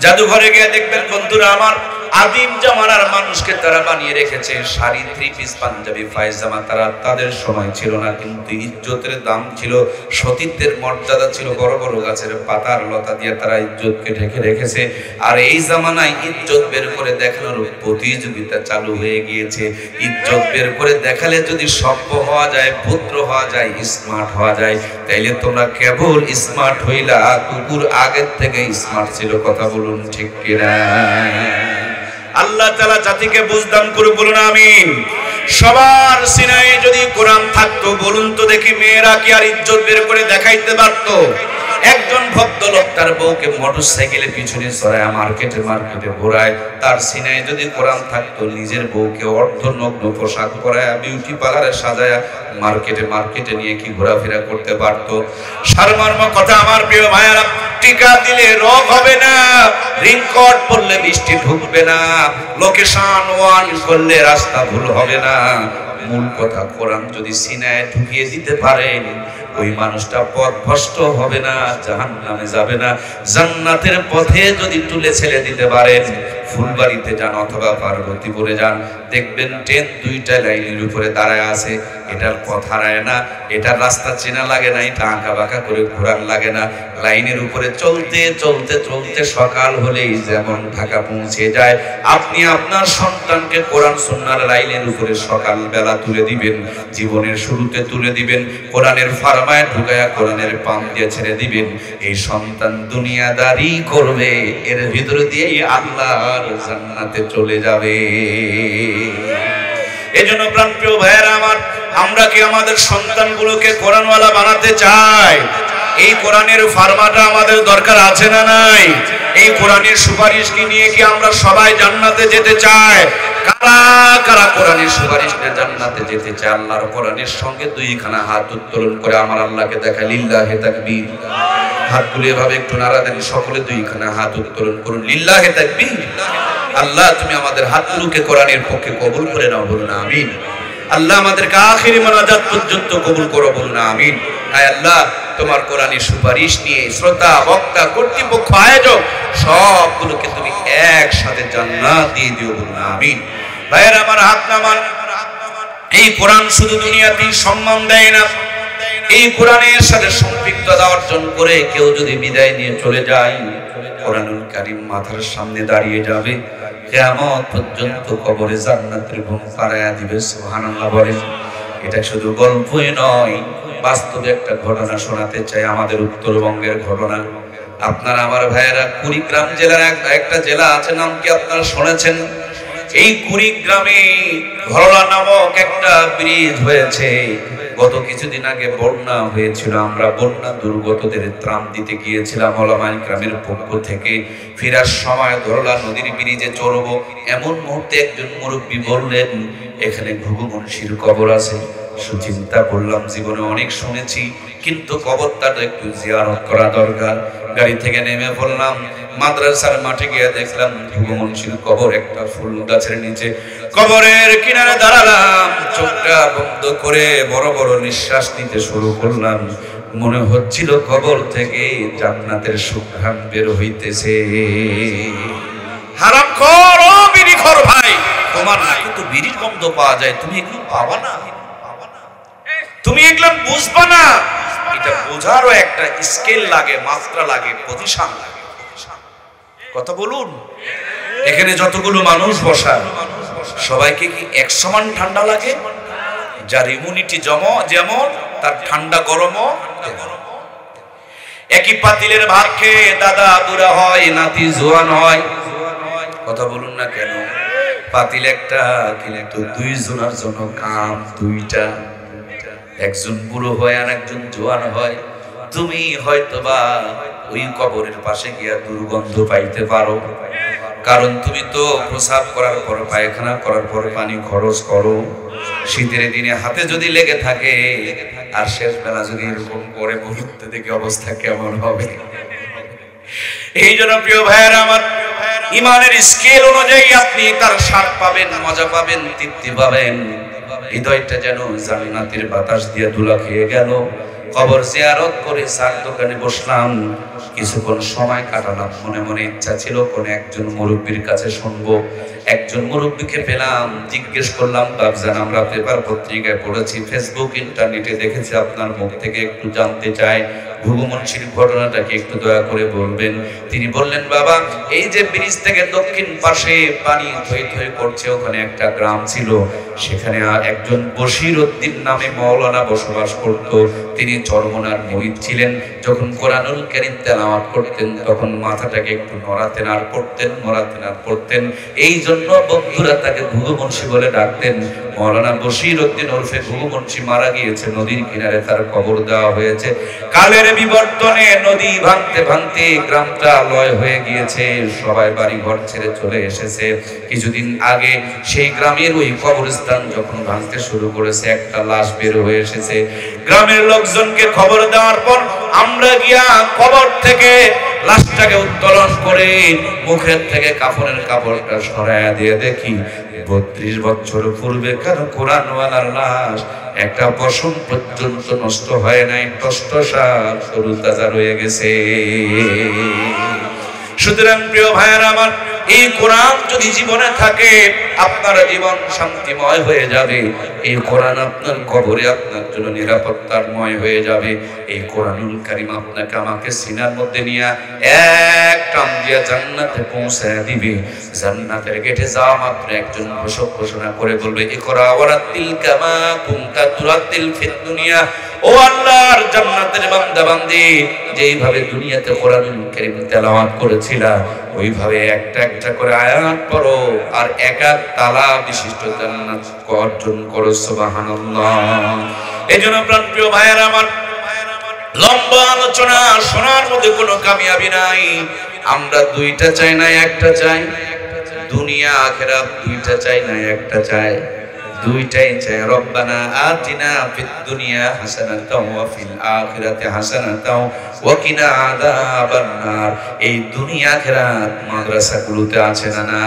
জাদুঘরে গিয়ে দেখবেন বন্ধুরা আমার আদিম জামানার মানুষকে তারা বানিয়ে রেখেছে শাড়ি থ্রি পিস পাঞ্জাবি পায়জামা তারা তাদের সময় ছিল না কিন্তু ইজ্জতের দাম ছিল সতীত্বের মর্যাদা ছিল বড় বড় গাছের পাতার লতা দিয়ে তারা ইজ্জতকে ঢেকে রেখেছে আর এই জামানায় ইজ্জত বের করে দেখানোর প্রতিযোগিতা চালু হয়ে গিয়েছে ইজ্জত বের করে দেখালে যদি সভ্য হওয়া যায় ভদ্র হওয়া যায় স্মার্ট হওয়া যায় তাইলে তোমরা কেবল স্মার্ট হইলা কুকুর আগের থেকে স্মার্ট ছিল কথা বলুন ঠিক কিনা আল্লাহ তাআলা জাতিকে বুঝদান করে বলুন আমিন সবার সিনায় যদি কোরআন থাকতো বলুন তো দেখি মেয়েরা কি আর ইজ্জত বের করে দেখাইতে পারতো একজন ভদ্রলোক তার বউকে মোটরসাইকেলে পিছনে চড়ায় মার্কেটে ঘোরায় তার সিনায় যদি কোরআন থাকতো নিজের বউকে অর্ধনগ্ন পোশাক পরায় বিউটি পার্লারে সাজায় মার্কেটে নিয়ে কি ঘোরাফেরা করতে পারতো সারমর্ম কথা আমার প্রিয় ভাইয়েরা টিকা দিলে রোগ হবে না রিংকট পড়লে বৃষ্টি ঢুকবে না লোকেশন ওয়ান করলে রাস্তা ভুল হবে না মূল কথা কোরআন যদি সিনায় ঢুকিয়ে দিতে পারেন ওই মানুষটা পথভ্রষ্ট হবে না জাহান্নামে যাবে না জান্নাতের পথে যদি তুলে ছেড়ে দিতে পারেন ফুলবাড়িতে যান অথবা পার্বতীপুরে যান দেখবেন ট্রেন দুইটা লাইনের উপরে দাঁড়ায় আছে এটার পথ হারায় না এটার রাস্তা চেনা লাগে না এটা আঁকা বাঁকা করে ঘোরার লাগে না লাইনের উপরে চলতে চলতে চলতে সকাল হলেই যেমন ঢাকা পৌঁছে যায় আপনি আপনার সন্তানকে কোরআন সুন্নাহর লাইনের উপরে সকালবেলা তুলে দিবেন জীবনের শুরুতে তুলে দিবেন কোরআনের ফারমায় ঢুকায়া কোরআনের পাম দিয়ে ছেড়ে দিবেন এই সন্তান দুনিয়াদারি করবে এর ভিতরে দিয়েই আল্লাহর জান্নাতে চলে যাবে এজন্য প্রাণপ্রিয় ভাইয়েরা আমার আমরা কি আমাদের সন্তানগুলোকে কোরআনওয়ালা বানাতে চাই এই কোরআনের ফারমাটা আমাদের দরকার আছে না নাই এই কোরআনের সুপারিশ কি নিয়ে কি আমরা সবাই জান্নাতে যেতে চাই কারা কারা কোরআনের সুপারিশ নিয়ে জান্নাতে যেতে চায় আল্লাহর কোরআনের সঙ্গে দুইখানা হাত উত্তোলন করে আমার আল্লাহকে দেখা লিল্লাহে তাকবীর হাতগুলো এভাবে একটু নাড়া দেন সকলে দুইখানা হাত উত্তোলন করুন লিল্লাহে তাকবীর আল্লাহ তুমি আমাদের হাতগুলোকে কোরআনের পক্ষে কবুল করে নাও বলুন আমিন আল্লাহ আমাদেরকে আখিরি মোনাজাত পর্যন্ত কবুল করো বলুন আমিন আয় আল্লাহ তোমার কোরআনের সুপারিশ নিয়ে শ্রোতা বক্তা কর্তৃপক্ষ আয়োজক সবগুলোকে তুমি একসাথে জান্নাত দিয়ে দিও বলুন আমিন ভাইয়েরা আমার হাত নামান এই কোরআন শুধু দুনিয়াতেই সম্মান দেয় না এই কোরআনের সাথে সম্পৃক্ততা অর্জন করে কেউ যদি বিদায় নিয়ে চলে যায় কোরআনুল কারীম মাথার সামনে দাঁড়িয়ে যাবে কিয়ামত পর্যন্ত কবরে জান্নাতের ঘুম পাড়ায়া দিবে সুবহানাল্লাহ বলেন এটা শুধু গল্পই নয় বাস্তবে একটা ঘটনা শোনাতে চাই আমাদের উত্তরবঙ্গের ঘটনা আপনারা আমার ভাইয়েরা কুড়িগ্রাম জেলার একটা জেলা আছে নাম কি আপনারা শুনেছেন এই কুড়িগ্রামে ঘরলা নামক একটা ব্রিজ হয়েছে গত কিছুদিন আগে বন্যা হয়েছিল আমরা বন্যা দুর্গতদের ত্রাণ দিতে গিয়েছিলাম ওলামায়ে কেরামের পক্ষ থেকে ফেরার সময় ঘরলা নদীর ব্রিজে চড়বো এমন মুহূর্তে একজন মুরব্বী বললেন এখানে ঘুঘু মুন্সির কবর আছে সুচিন্তা করলাম জীবনে অনেক শুনেছি কিন্তু কবরটা একটু জিয়ারত করা দরকার গাড়ি থেকে নেমে পড়লাম মাদ্রাসার মাঠে গিয়ে দেখলাম ঘুঘু মুন্সির কবর একটা ফুল গাছের নিচে কবরের কিনারে দাঁড়ালাম চোখটা বন্ধ করে বড় বড় নিঃশ্বাস নিতে শুরু করলাম মনে হচ্ছিল কবর থেকে জান্নাতের সুঘ্রাণ বের হইতেছে হারামখোর ও বিড়িখোর ভাই তোমার নাকি তো বিড়ির গন্ধ পাওয়া যায় তুমি এগুলো পাবা না তুমি এগুলো বুঝবা না এটা বোঝারও একটা স্কেল লাগে মাত্রা লাগে পজিশন লাগে কথা বলুন এখানে যতগুলো মানুষ বসা সবাইকে কি এক সমান ঠান্ডা লাগে যার ইমিউনিটি যেমন তার ঠান্ডা গরমও একই পাতিলের ভাত খেয়ে দাদা বুড়া হয় নাতি জোয়ান হয় কথা বলুন না কেন পাতিল একটা কিন্তু দুই জনের জন্য কাম দুইটা একজন বুড়ো হয় আর একজন জোয়ান হয় তুমি হয়তোবা ওই কবরের পাশে গিয়া দুর্গন্ধ পাইতে পারো কারণ তুমি তো প্রসাব করার পর পায়খানা করার পর পানি খরচ করো শীতের দিনে হাতে যদি লেগে থাকে আর শেষ বেলা যদি এরকম করে মুহূর্তে দেখে অবস্থা কেমন হবে। এই জন্য প্রিয় ভাইয়েরা আমার, ইমানের স্কেল অনুযায়ী আপনি তার স্বাদ পাবেন, মজা পাবেন, তৃপ্তি পাবেন। হৃদয়টা যেন জান্নাতের বাতাস দিয়ে ধুলা খেয়ে গেল। কবর জিয়ারত করে চার দোকানে বসলাম, কিছুক্ষণ সময় কাটালাম। মনে মনে ইচ্ছা ছিল কোন একজন মুরব্বীর কাছে শুনবো। একজন মুরব্বীকে পেলাম, জিজ্ঞেস করলাম, বাপজান আমরা পেপার পত্রিকায় পড়েছি, ফেসবুক ইন্টারনেটে দেখেছি, আপনার মুখ থেকে একটু জানতে চাই ভুগুমনশীল ঘটনাটাকে একটু দয়া করে বলবেন। তিনি বললেন, বাবা এই যে ব্রিজ থেকে দক্ষিণ পাশে পানি থই থই করছে, ওখানে একটা গ্রাম ছিল, সেখানে একজন বশির উদ্দিন নামে মাওলানা বসবাস করত। তিনি চরমনার মুরিদ ছিলেন। যখন কোরআনুল কারীম তেলাওয়াত করতেন তখন মাথাটাকে একটু নড়াতেন আর পড়তেন, নড়াতেন আর পড়তেন। এই জন্য বন্ধুরা তাকে ভুগুমনশী বলে ডাকতেন। মাওলানা বশির উদ্দিন ওরফে ভুগুমনশী মারা গিয়েছে, নদীর কিনারে তার কবর দেওয়া হয়েছে। কালের বিবর্তনে নদী ভাঙতে ভাঙতে গ্রামটা লয় হয়ে গিয়েছে, সবাই বাড়ি ঘর ছেড়ে চলে এসেছে। কিছুদিন আগে সেই গ্রামের ওই কবরস্থান যখন ভাঙতে শুরু করেছে, একটা লাশ বের হয়ে এসেছে। গ্রামের লোকজনকে খবর দেওয়ার পর আমরা গিয়া কবর থেকে লাশটাকে উত্তোলন করে মুখের থেকে কাফনের কাপড়টা সরাইয়া দিয়ে দেখি 32 বছর পূর্বে কারো কোরআনওয়ালার লাশ একটা পশম পর্যন্ত নষ্ট হয় নাই, টসটসা সরু তাজা রয়ে গেছে। সুতরাং প্রিয় ভাইয়েরা আমার, এই কোরআন যদি জীবনে থাকে আপনার জীবন শান্তিময় হয়ে যাবে। এই কোরআন আপনার কবরে আপনার জন্য নিরাপত্তাময় হয়ে যাবে। এই কোরআনুল কারীম আপনাকে আমাকে সিনার মধ্যে নিয়ে এক টান দিয়ে জান্নাতে পৌঁছায় দিবে। জান্নাতের গেটে যাওয়া মাত্র একজন ঘোষক ঘোষণা করে বলবে, ইকরা ওয়ারাতিল কামা কুনতা তুরাতিল ফিদ দুনিয়া। ও আল্লাহর জান্নাতের বান্দা বান্দি, যেইভাবে দুনিয়াতে কোরআনুল কারীম তেলাওয়াত করেছিলা ওইভাবে একটা একটা করে আয়াত পড়ো আর এক এক তালা বিশিষ্ট জান্নাত অর্জন করো। সুবহানাল্লাহ। এইজন্য প্রিয় ভাইয়েরা আমার, লম্বা আলোচনা শোনার মধ্যে কোনো কামিয়াবি নাই। আমরা দুইটা চাই না একটা চাই, দুনিয়া আখিরাত দুইটা চাই না একটা চাই, দুইটাই চাই। রব্বানা আতিনা ফিদ দুনিয়া হাসানাতাও ওয়া ফিল আখিরাতি হাসানাতাও ওয়া কিনা আযাবান নার। এই দুনিয়া আখিরাত মাদ্রাসাগুলোতে আছে না?